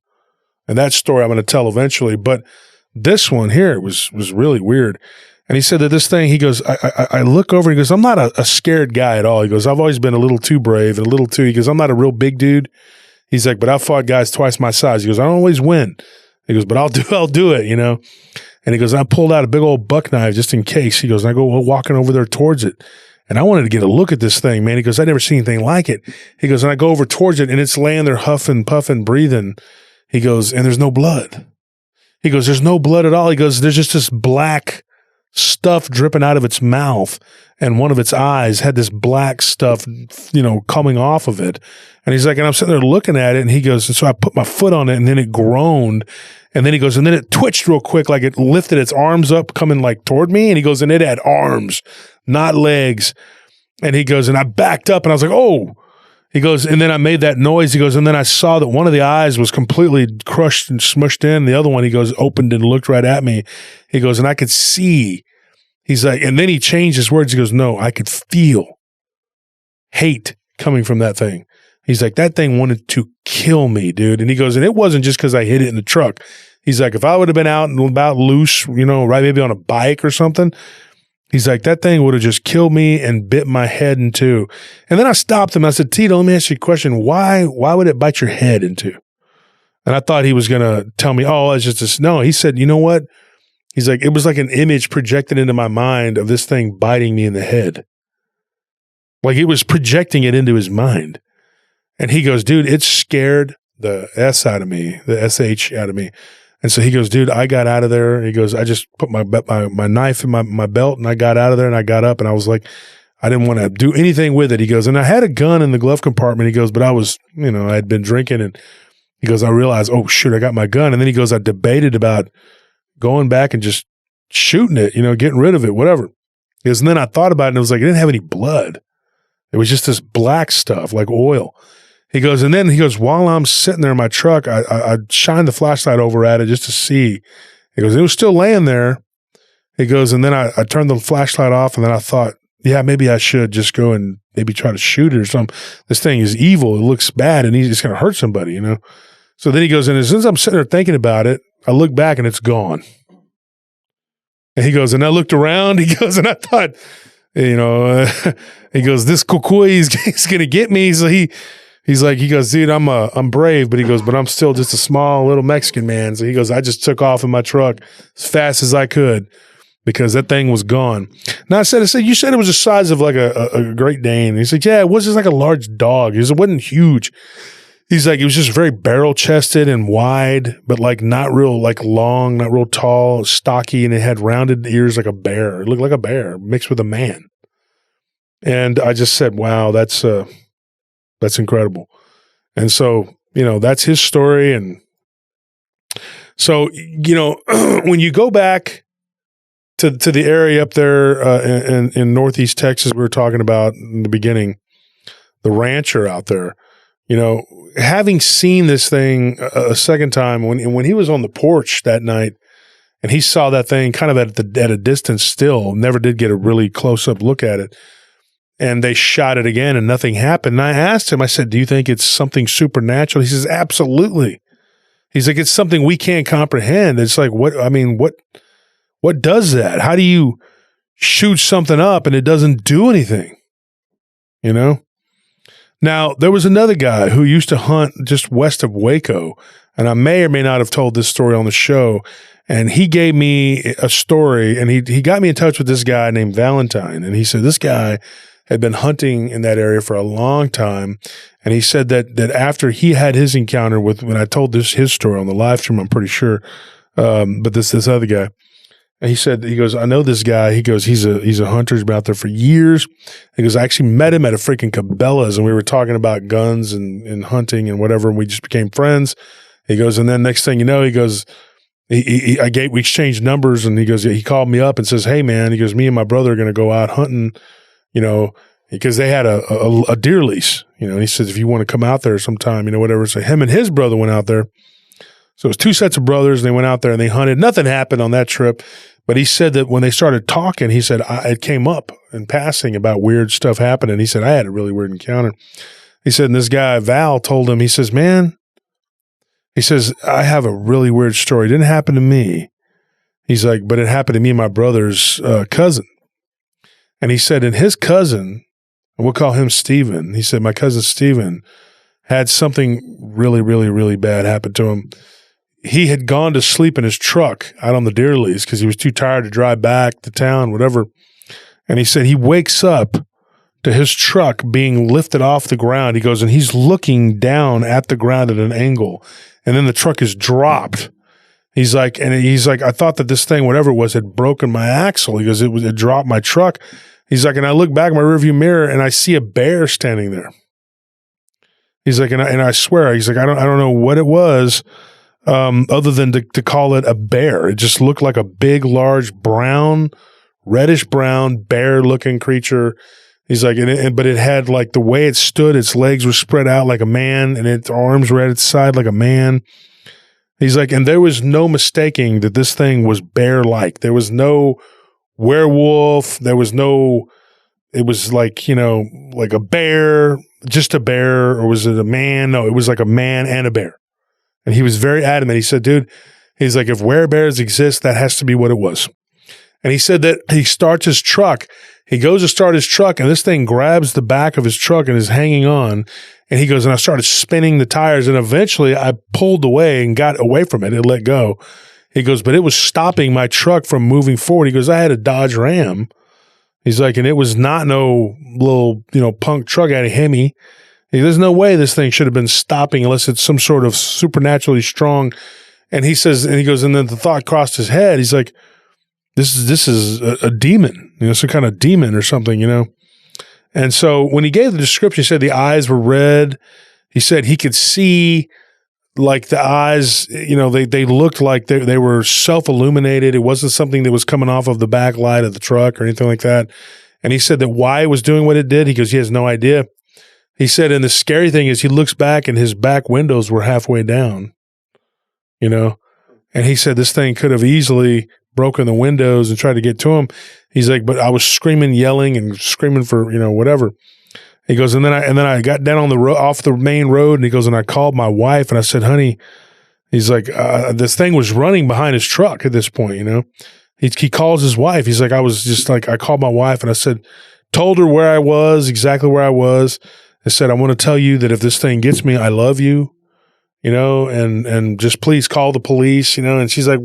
And that story I'm going to tell eventually. But this one here was really weird. And he said that this thing, he goes, I look over, he goes, I'm not a scared guy at all. He goes, I've always been a little too brave and a little too, he goes, I'm not a real big dude. He's like, but I've fought guys twice my size. He goes, I don't always win. He goes, but I'll do it, And he goes, I pulled out a big old buck knife just in case. He goes, and I go walking over there towards it. And I wanted to get a look at this thing, man. He goes, I'd never seen anything like it. He goes, and I go over towards it, and it's laying there huffing, puffing, breathing. He goes, and there's no blood. He goes, there's no blood at all. He goes, there's just this black stuff dripping out of its mouth, and one of its eyes had this black stuff, coming off of it. And he's like, and I'm sitting there looking at it, and he goes, and so I put my foot on it, and then it groaned. And then he goes, and then it twitched real quick, like it lifted its arms up, coming like toward me. And he goes, and it had arms, not legs. And he goes, and I backed up, and I was like, oh. He goes, and then I made that noise. He goes, and then I saw that one of the eyes was completely crushed and smushed in. The other one, he goes, opened and looked right at me. He goes, and I could see. He's like, and then he changed his words. He goes, no, I could feel hate coming from that thing. He's like, that thing wanted to kill me, dude. And he goes, and it wasn't just because I hit it in the truck. He's like, if I would have been out and about loose, right, maybe on a bike or something, he's like, that thing would have just killed me and bit my head in two. And then I stopped him. I said, Tito, let me ask you a question. Why would it bite your head in two? And I thought he was going to tell me, oh, it's just this. No, he said, you know what? He's like, it was like an image projected into my mind of this thing biting me in the head. Like it was projecting it into his mind. And he goes, dude, it scared the S out of me, the SH out of me. And so he goes, dude, I got out of there. He goes, I just put my knife in my belt, and I got out of there, and I got up, and I was like, I didn't want to do anything with it. He goes, and I had a gun in the glove compartment. He goes, but I was, I had been drinking, and he goes, I realized, oh, shoot, I got my gun. And then he goes, I debated about going back and just shooting it, getting rid of it, whatever. He goes, and then I thought about it, and it was like, it didn't have any blood. It was just this black stuff, like oil. He goes, and then he goes, while I'm sitting there in my truck, I shined the flashlight over at it just to see. He goes, it was still laying there. He goes, and then I turned the flashlight off, and then I thought, yeah, maybe I should just go and maybe try to shoot it or something. This thing is evil. It looks bad, and he's just going to hurt somebody, So then he goes, and as soon as I'm sitting there thinking about it, I look back, and it's gone. And he goes, and I looked around. He goes, and I thought, he goes, this kukui is going to get me. So He's like, he goes, dude, I'm brave, but he goes, but I'm still just a small little Mexican man. So he goes, I just took off in my truck as fast as I could because that thing was gone. Now I said, you said it was the size of like a Great Dane. And he said, yeah, it was just like a large dog. He said, it wasn't huge. He's like, it was just very barrel chested and wide, but like not real, like long, not real tall, stocky. And it had rounded ears like a bear. It looked like a bear mixed with a man. And I just said, wow, that's incredible. And so, that's his story. And so, when you go back to the area up there in Northeast Texas, we were talking about in the beginning, the rancher out there, having seen this thing a second time when he was on the porch that night and he saw that thing kind of at a distance still, never did get a really close up look at it. And they shot it again and nothing happened. And I asked him, I said, do you think it's something supernatural? He says, absolutely. He's like, it's something we can't comprehend. It's like, what does that? How do you shoot something up and it doesn't do anything? Now, there was another guy who used to hunt just west of Waco, and I may or may not have told this story on the show. And he gave me a story, and he got me in touch with this guy named Valentine. And he said, this guy had been hunting in that area for a long time. And he said that after he had his encounter with, when I told his story on the live stream, I'm pretty sure, but this other guy, and he goes, I know this guy. He goes, he's a hunter. He's been out there for years. He goes, I actually met him at a freaking Cabela's, and we were talking about guns and hunting and whatever, and we just became friends. He goes, and then next thing you know, he goes, we exchanged numbers, and he goes, he called me up and says, hey man, he goes, me and my brother are going to go out hunting, because they had a deer lease, and he says, if you want to come out there sometime, whatever. So him and his brother went out there. So it was two sets of brothers, and they went out there and they hunted. Nothing happened on that trip, but he said that when they started talking, he said, it came up in passing about weird stuff happening. He said, I had a really weird encounter. He said, and this guy, Val, told him, he says, man, he says, I have a really weird story. It didn't happen to me. He's like, but it happened to me and my brother's cousin. And he said, and his cousin, we'll call him Steven. He said, my cousin Steven had something really, really, really bad happen to him. He had gone to sleep in his truck out on the deer lease because he was too tired to drive back to town, whatever. And he said he wakes up to his truck being lifted off the ground. He goes, and he's looking down at the ground at an angle. And then the truck is dropped. He's like, I thought that this thing, whatever it was, had broken my axle. He goes, it dropped my truck. He's like, and I look back in my rearview mirror and I see a bear standing there. He's like, and I swear, he's like, I don't know what it was, other than to call it a bear. It just looked like a big, large, reddish brown, bear-looking creature. He's like, but it had like the way it stood, its legs were spread out like a man, and its arms were at its side like a man. He's like, and there was no mistaking that this thing was bear-like. There was no werewolf. There was no. It was like, like a bear, just a bear, or was it a man? No, it was like a man and a bear. And he was very adamant. He said, dude, he's like, if werebears exist, that has to be what it was. And he said that he starts his truck. He goes to start his truck, and this thing grabs the back of his truck and is hanging on. And he goes, and I started spinning the tires, and eventually I pulled away and got away from it. It let go. He goes, but it was stopping my truck from moving forward. He goes, I had a Dodge Ram. He's like, and it was not no little, punk truck out of Hemi. There's no way this thing should have been stopping unless it's some sort of supernaturally strong. And he says, and he goes, and then the thought crossed his head. He's like, this is a demon, some kind of demon or something, And so when he gave the description, he said the eyes were red. He said he could see like the eyes, they looked like they were self-illuminated. It wasn't something that was coming off of the back light of the truck or anything like that. And he said that why it was doing what it did, he goes, he has no idea. He said, and the scary thing is he looks back and his back windows were halfway down, and he said this thing could have easily broken the windows and tried to get to him. He's like, but I was screaming, yelling and screaming for, whatever. He goes, and then I got down on the off the main road, and he goes, and I called my wife, and I said, honey, he's like, this thing was running behind his truck at this point, He calls his wife. He's like, I called my wife, and I said, told her where I was, exactly where I was. I said, I want to tell you that if this thing gets me, I love you, and just please call the police, and she's like,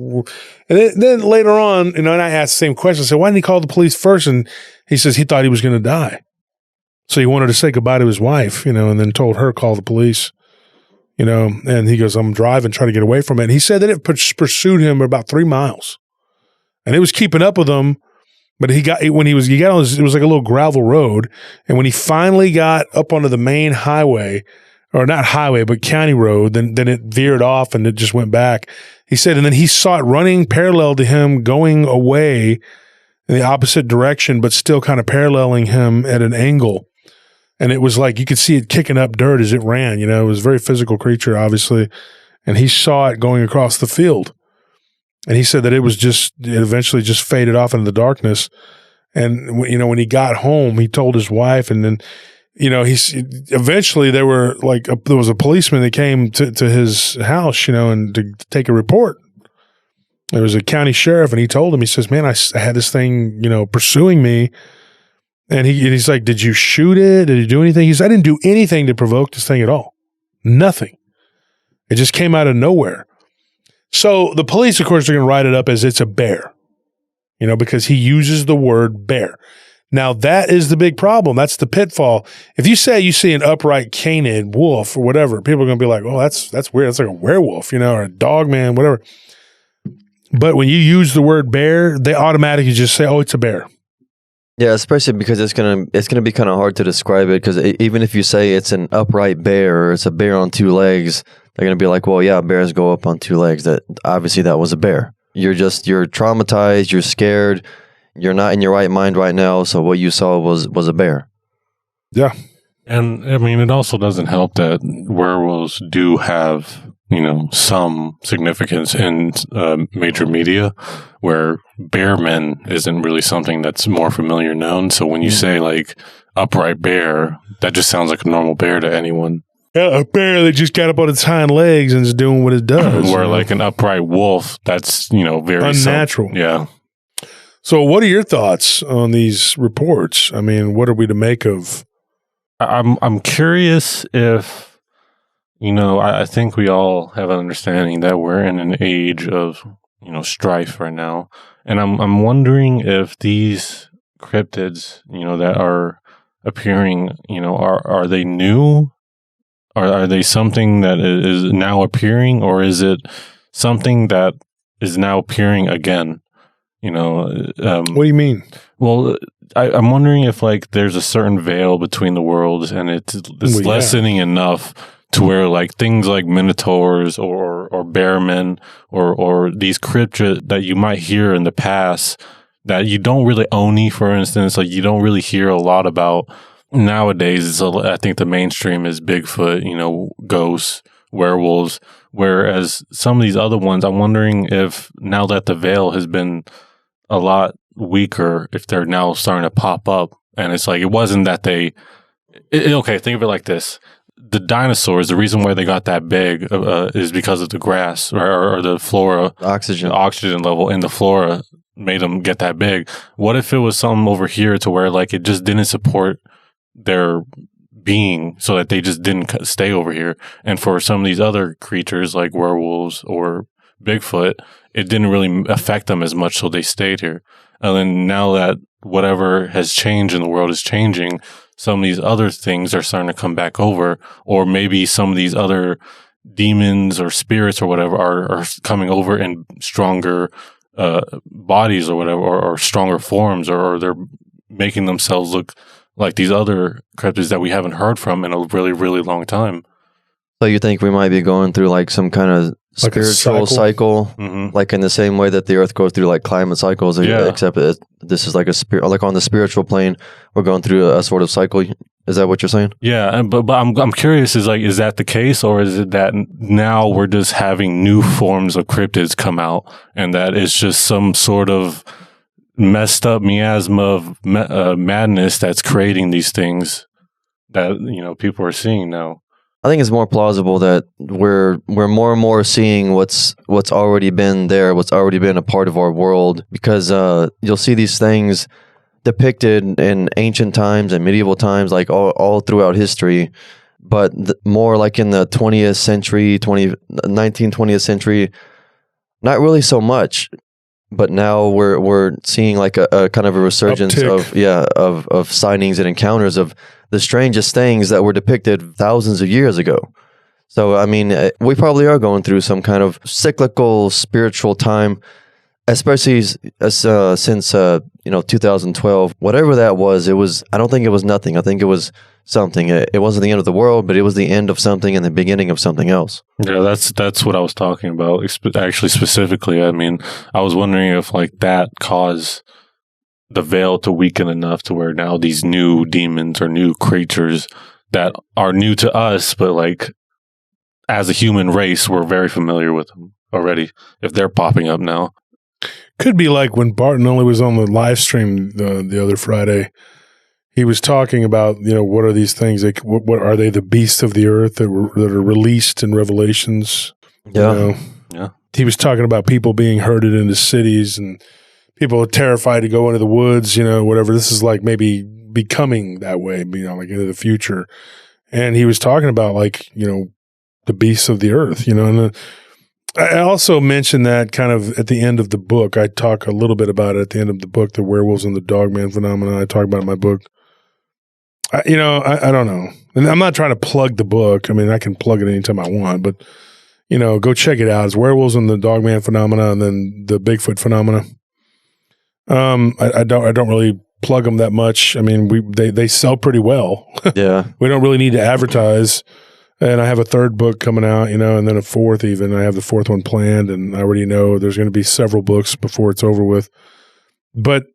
and then later on, and I asked the same question. I said, why didn't he call the police first? And he says he thought he was going to die. So he wanted to say goodbye to his wife, and then told her, call the police, and he goes, I'm driving, trying to get away from it. And he said that it pursued him about 3 miles, and it was keeping up with him. But he got on it was like a little gravel road. And when he finally got up onto the main highway, or not highway, but county road, then it veered off and it just went back. He said, and then he saw it running parallel to him, going away in the opposite direction, but still kind of paralleling him at an angle. And it was like, you could see it kicking up dirt as it ran, it was a very physical creature, obviously. And he saw it going across the field. And he said that it eventually just faded off into the darkness. And, when he got home, he told his wife, and then, eventually there was a policeman that came to his house, and to take a report. There was a county sheriff, and he told him, he says, man, I had this thing, pursuing me. And he's like, did you shoot it? Did you do anything? He said, I didn't do anything to provoke this thing at all. Nothing. It just came out of nowhere. So the police, of course, are going to write it up as it's a bear, because he uses the word bear. Now, that is the big problem. That's the pitfall. If you say you see an upright canid wolf or whatever, people are going to be like, oh, that's weird. That's like a werewolf, or a dog man, whatever. But when you use the word bear, they automatically just say, oh, it's a bear. Yeah, especially because it's gonna be kind of hard to describe it, because even if you say it's an upright bear or it's a bear on 2 legs, they're gonna be like, well, yeah, bears go up on 2 legs. That obviously that was a bear. You're traumatized. You're scared. You're not in your right mind right now. So what you saw was a bear. Yeah, and I mean, it also doesn't help that werewolves do have some significance in major media, where bear men isn't really something that's more familiar known. So when you say like upright bear, that just sounds like a normal bear to anyone. Yeah, a bear that just got up on its hind legs and is doing what it does. Where like an upright wolf, that's very unnatural. Yeah. So what are your thoughts on these reports? I mean, what are we to make of? I'm curious if. I think we all have an understanding that we're in an age of, strife right now. And I'm wondering if these cryptids, that are appearing, are they new? Are they something that is now appearing? Or is it something that is now appearing again. What do you mean? Well, I'm wondering if like there's a certain veil between the worlds, and it's lessening enough to where like things like minotaurs or bearmen or these cryptid that you might hear in the past that you don't really Oni, for instance, like you don't really hear a lot about nowadays. I think the mainstream is Bigfoot, ghosts, werewolves, whereas some of these other ones, I'm wondering if now that the veil has been a lot weaker, if they're now starting to pop up. And it's like, it wasn't that okay, think of it like this. The dinosaurs, the reason why they got that big is because of the grass or the flora. Oxygen. The oxygen level in the flora made them get that big. What if it was something over here to where like it just didn't support their being, so that they just didn't stay over here? And for some of these other creatures like werewolves or Bigfoot, it didn't really affect them as much, so they stayed here. And then now that whatever has changed in the world is changing, some of these other things are starting to come back over, or maybe some of these other demons or spirits or whatever are coming over in stronger bodies or whatever, or stronger forms, or they're making themselves look like these other cryptids that we haven't heard from in a really, really long time. So you think we might be going through like some kind of Like a spiritual cycle, Mm-hmm. like in the same way that the Earth goes through like climate cycles, except this is like a spirit, like on the spiritual plane, we're going through a sort of cycle. Is that what you're saying? Yeah, but I'm curious, is that the case, or is it that now we're just having new forms of cryptids come out, and that it's just some sort of messed up miasma of madness that's creating these things that people are seeing now? I think it's more plausible that we're more and more seeing what's already been there, what's already been a part of our world, because you'll see these things depicted in ancient times and medieval times, like all throughout history, but more like in the 20th century, 20th century, not really so much. But now we're seeing like a kind of a resurgence of sightings and encounters of the strangest things that were depicted thousands of years ago. So I mean, we probably are going through some kind of cyclical spiritual time, especially since 2012. Whatever that was, I don't think it was nothing. I think it was something. It wasn't the end of the world, but it was the end of something and the beginning of something else. Yeah, that's what I was talking about. Actually, specifically, I mean, I was wondering if like that caused the veil to weaken enough to where now these new demons or new creatures that are new to us, but like as a human race, we're very familiar with them already. If they're popping up now, could be like when Barton only was on the live stream the other Friday. He was talking about, what are these things? Like, what are they? The beasts of the earth that are released in Revelations. Yeah, yeah. He was talking about people being herded into cities and people are terrified to go into the woods. Whatever. This is like maybe becoming that way. Like into the future. And he was talking about like the beasts of the earth. And I also mentioned that kind of at the end of the book. I talk a little bit about it at the end of the book, the werewolves and the dogman phenomenon. I talk about it in my book. I don't know. And I'm not trying to plug the book. I mean, I can plug it anytime I want, but, go check it out. It's Werewolves and the Dogman Phenomena and then the Bigfoot Phenomena. I don't really plug them that much. I mean, they sell pretty well. Yeah. We don't really need to advertise. And I have a third book coming out, and then a fourth even. I have the fourth one planned, and I already know there's going to be several books before it's over with. But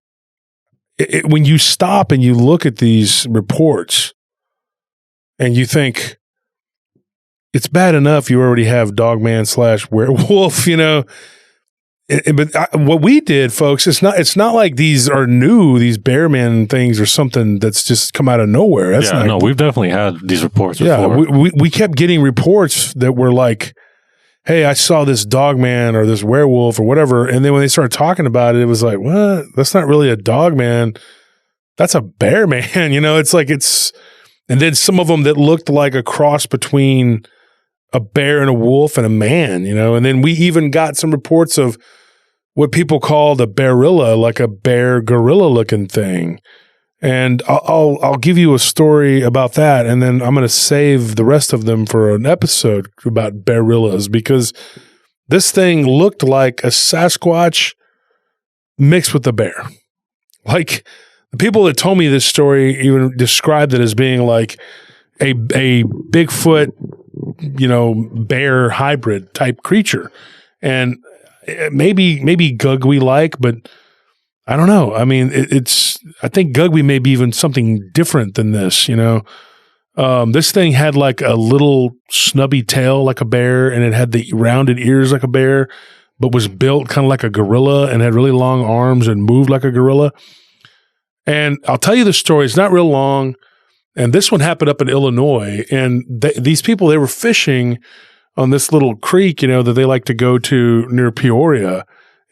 when you stop and you look at these reports and you think it's bad enough you already have Dogman / werewolf, but what we did, folks, it's not like these are new, these bearman things or something that's just come out of nowhere. We've definitely had these reports before. Yeah, we kept getting reports that were like, hey, I saw this dogman or this werewolf or whatever. And then when they started talking about it, it was like, what? That's not really a dogman. That's a bear man. It's like and then some of them that looked like a cross between a bear and a wolf and a man, and then we even got some reports of what people call the bearilla, like a bear gorilla looking thing. And I'll give you a story about that, and then I'm going to save the rest of them for an episode about bearillas, because This thing looked like a Sasquatch mixed with a bear. Like, the people that told me this story even described it as being like a Bigfoot, bear hybrid type creature. And maybe Gugwe like, but I don't know. I mean, I think Gugwe may be even something different than this, This thing had like a little snubby tail like a bear, and it had the rounded ears like a bear, but was built kind of like a gorilla and had really long arms and moved like a gorilla. And I'll tell you the story. It's not real long. And this one happened up in Illinois. And these people, they were fishing on this little creek, that they like to go to near Peoria.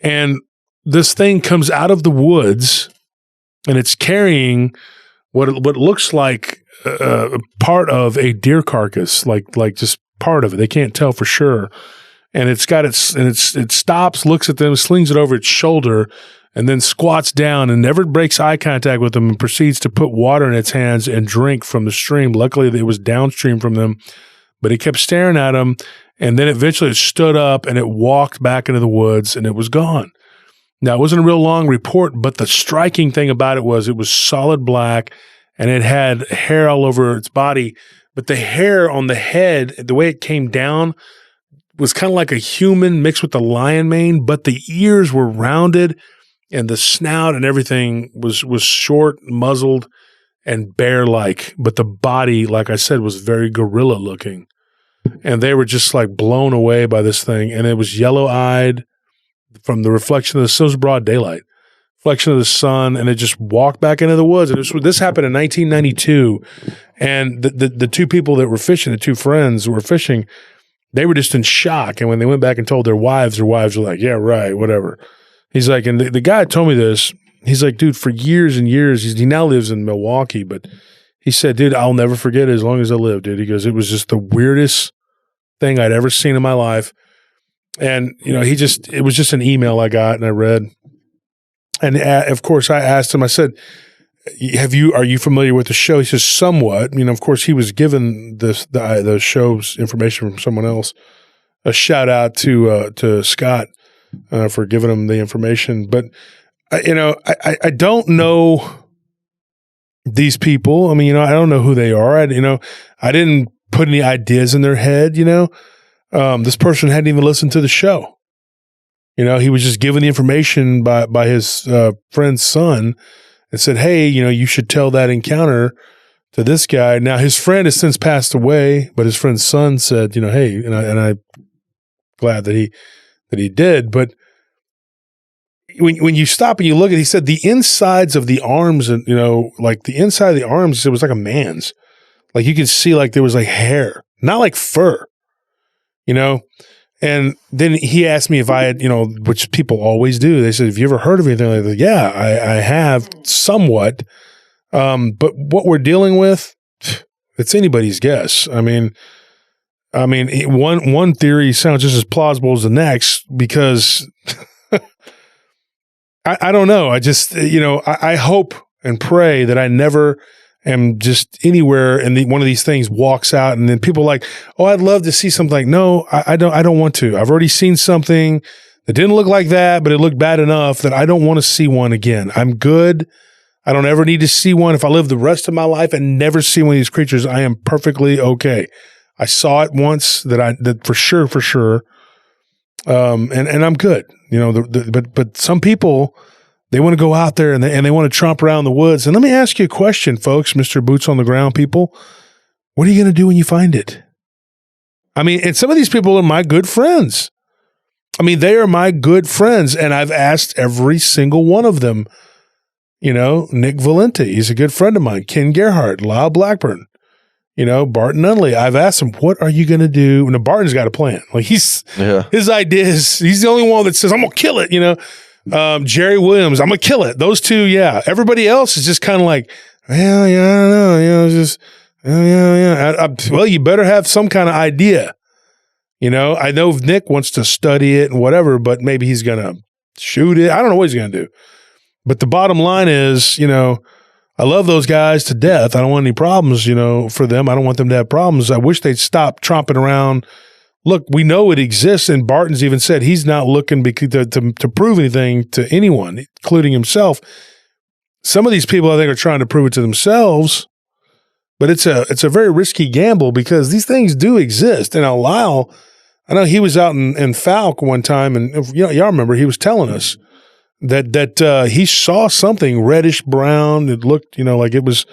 And this thing comes out of the woods, and it's carrying what looks like part of a deer carcass, like just part of it. They can't tell for sure. And it stops, looks at them, slings it over its shoulder, and then squats down and never breaks eye contact with them and proceeds to put water in its hands and drink from the stream. Luckily, it was downstream from them, but he kept staring at them. And then eventually it stood up and it walked back into the woods and it was gone. Now, it wasn't a real long report, but the striking thing about it was solid black and it had hair all over its body. But the hair on the head, the way it came down, was kind of like a human mixed with the lion mane, but the ears were rounded and the snout and everything was short, muzzled, and bear-like. But the body, like I said, was very gorilla-looking. And they were just like blown away by this thing. And it was yellow-eyed from the reflection of the sun. It was broad daylight. Reflection of the sun, and it just walked back into the woods. And this happened in 1992. And the two people that were fishing, the two friends who were fishing, they were just in shock. And when they went back and told their wives were like, yeah, right, whatever. He's like, and the guy told me this. He's like, dude, for years and years, he now lives in Milwaukee, but he said, dude, I'll never forget it as long as I live, dude. He goes, it was just the weirdest thing I'd ever seen in my life. And, it was just an email I got and I read. And of course, I asked him, I said, are you familiar with the show? He says, somewhat. Of course, he was given the show's information from someone else. A shout out to Scott for giving him the information. But, I don't know these people. I mean, I don't know who they are. I didn't put any ideas in their head, This person hadn't even listened to the show. He was just given the information by his friend's son and said, hey, you should tell that encounter to this guy. Now, his friend has since passed away, but his friend's son said, hey, and I'm glad that he did. But when you stop and you look at it, he said the insides of the arms and, like the inside of the arms, it was like a man's. Like you could see like there was like hair, not like fur, And then he asked me if I had, which people always do. They said, have you ever heard of anything like that? Yeah, I have somewhat. But what we're dealing with, it's anybody's guess. I mean, one theory sounds just as plausible as the next because I don't know. I just, I hope and pray that I never am just anywhere and one of these things walks out and then people are like, oh, I'd love to see something. Like, no, I don't want to. I've already seen something that didn't look like that, but it looked bad enough that I don't want to see one again. I'm good. I don't ever need to see one. If I live the rest of my life and never see one of these creatures, I am perfectly okay. I saw it once that for sure. And I'm good, but some people, they want to go out there and they want to tromp around the woods. And let me ask you a question, folks, Mr. Boots on the Ground people. What are you going to do when you find it? I mean, and some of these people are my good friends. I mean, they are my good friends. And I've asked every single one of them, Nick Valente, he's a good friend of mine. Ken Gerhardt, Lyle Blackburn, Barton Nunley. I've asked him, what are you going to do? And Barton's got a plan. Like his idea is, he's the only one that says, I'm going to kill it, Jerry Williams, I'm going to kill it. Those two, yeah. Everybody else is just kind of like, well, yeah, I don't know, just, yeah. Well, you better have some kind of idea. I know Nick wants to study it and whatever, but maybe he's going to shoot it. I don't know what he's going to do. But the bottom line is, I love those guys to death. I don't want any problems, for them. I don't want them to have problems. I wish they'd stop tromping around look, we know it exists, and Barton's even said he's not looking to prove anything to anyone, including himself. Some of these people, I think, are trying to prove it to themselves, but it's a very risky gamble because these things do exist. And now Lyle, I know he was out in Falk one time, and y'all remember he was telling us that he saw something reddish brown. It looked, like it was.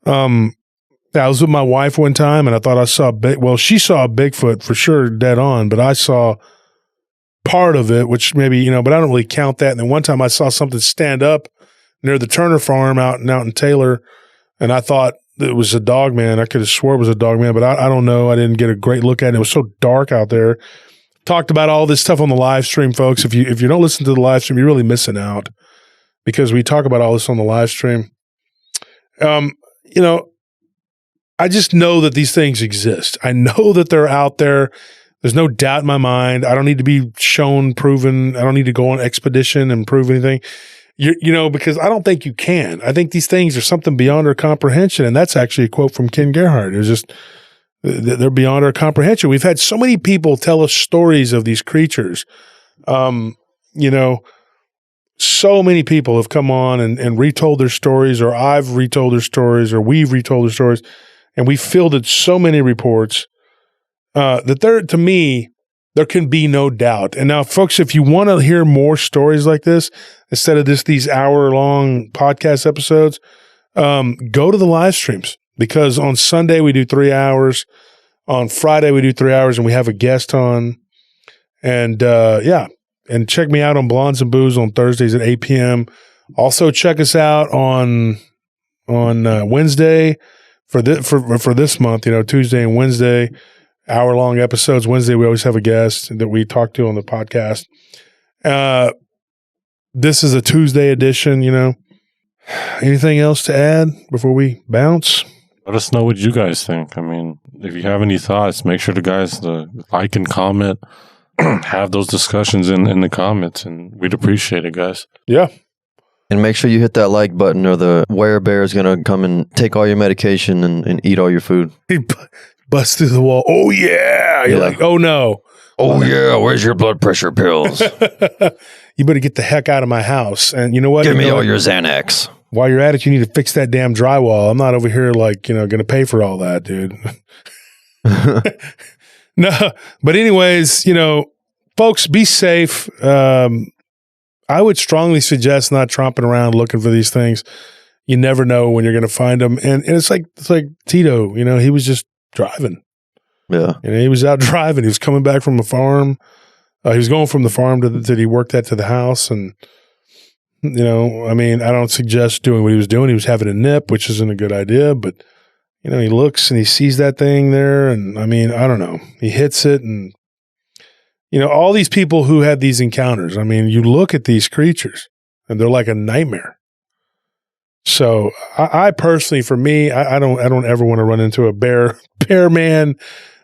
I was with my wife one time, and I thought I saw she saw a Bigfoot for sure, dead on, but I saw part of it, which maybe but I don't really count that. And then one time I saw something stand up near the Turner farm out in Taylor, and I thought it was a dog man. I could have swore it was a dog man, but I don't know. I didn't get a great look at it. It was so dark out there. Talked about all this stuff on the live stream, folks. If you don't listen to the live stream, you're really missing out because we talk about all this on the live stream. I just know that these things exist. I know that they're out there. There's no doubt in my mind. I don't need to be shown, proven. I don't need to go on expedition and prove anything. Because I don't think you can. I think these things are something beyond our comprehension. And that's actually a quote from Ken Gerhard. It was just, they're beyond our comprehension. We've had so many people tell us stories of these creatures. So many people have come on and retold their stories, or I've retold their stories, or we've retold their stories. And we fielded so many reports that to me, there can be no doubt. And now, folks, if you want to hear more stories like this, instead of these hour-long podcast episodes, go to the live streams, because on Sunday we do 3 hours. On Friday we do 3 hours, and we have a guest on. And and check me out on Blondes and Booze on Thursdays at 8 p.m. Also, check us out on Wednesday for this month. Tuesday and Wednesday, hour-long episodes. Wednesday we always have a guest that we talk to on the podcast. This is a Tuesday edition. Anything else to add before we bounce? Let us know what you guys think. I mean, if you have any thoughts, make sure the guys like and comment. Have those discussions in the comments, and we'd appreciate it, guys. Yeah. And make sure you hit that like button, or the werebear is going to come and take all your medication and eat all your food. He busts through the wall. Oh, yeah. You're like, oh, no. Oh, yeah. Where's your blood pressure pills? You better get the heck out of my house. And you know what? Give me all your Xanax. While you're at it, you need to fix that damn drywall. I'm not over here going to pay for all that, dude. No, but anyways, folks, be safe. I would strongly suggest not tromping around looking for these things. You never know when you're going to find them. And it's like Tito, he was just driving. Yeah. He was out driving. He was coming back from a farm. He was going from the farm that he worked at to the house. And, I don't suggest doing what he was doing. He was having a nip, which isn't a good idea, but he looks and he sees that thing there, and I don't know. He hits it, and all these people who had these encounters. You look at these creatures, and they're like a nightmare. So, I personally, for me, I don't ever want to run into a bear man.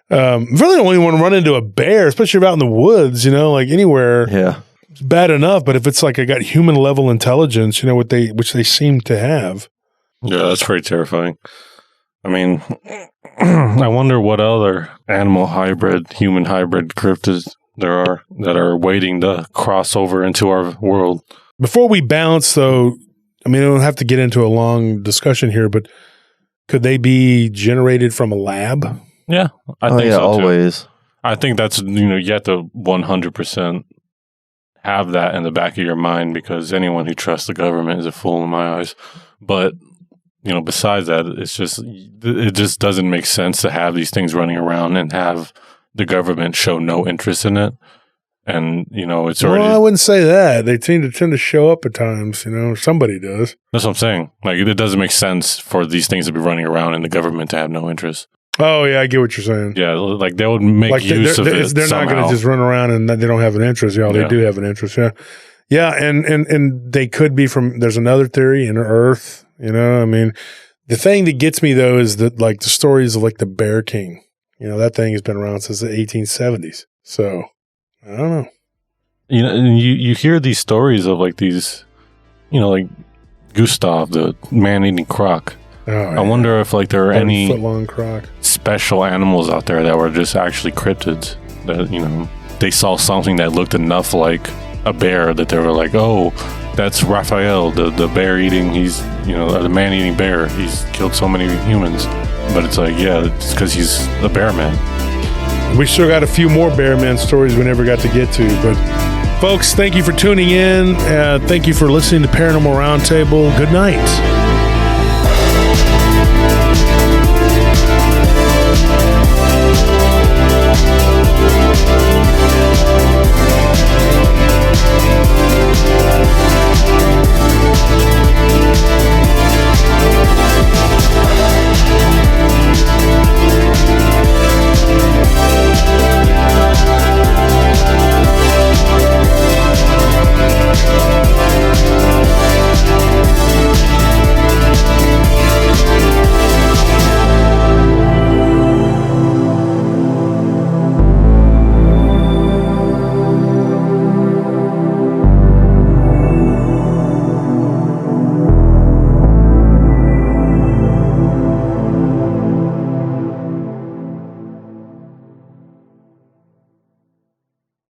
Really don't even want to run into a bear, especially if out in the woods. Like anywhere. Yeah, it's bad enough, but if it's like I got human level intelligence, which they seem to have. Yeah, that's pretty terrifying. I wonder what other animal hybrid, human hybrid cryptids there are that are waiting to cross over into our world. Before we bounce, though, I don't have to get into a long discussion here, but could they be generated from a lab? Yeah, I think so always. Too. I think that's, you have to 100% have that in the back of your mind, because anyone who trusts the government is a fool in my eyes. But besides that, it just doesn't make sense to have these things running around and have the government show no interest in it. And, it's already... Well, I wouldn't say that. They tend to show up at times, somebody does. That's what I'm saying. It doesn't make sense for these things to be running around and the government to have no interest. Oh, yeah, I get what you're saying. Yeah, they would make use of it They're somehow. not going to just run around and they don't have an interest. They do have an interest, yeah. Yeah, and they could be from... There's another theory, inner Earth. The thing that gets me, though, is that, the stories of, the Bear King. That thing has been around since the 1870s. So, I don't know. You hear these stories of, these, Gustav, the man-eating croc. Oh, yeah. I wonder if, there are any foot-long croc. special animals out there that were just actually cryptids. that, you know, they saw something that looked enough like a bear that they were like, oh, that's Raphael, the bear eating, he's, you know, the man eating bear. He's killed so many humans. But it's like, yeah, it's because he's a bear man. We still got a few more bear man stories we never got to get to. But folks, thank you for tuning in. Thank you for listening to Paranormal Roundtable. Good night.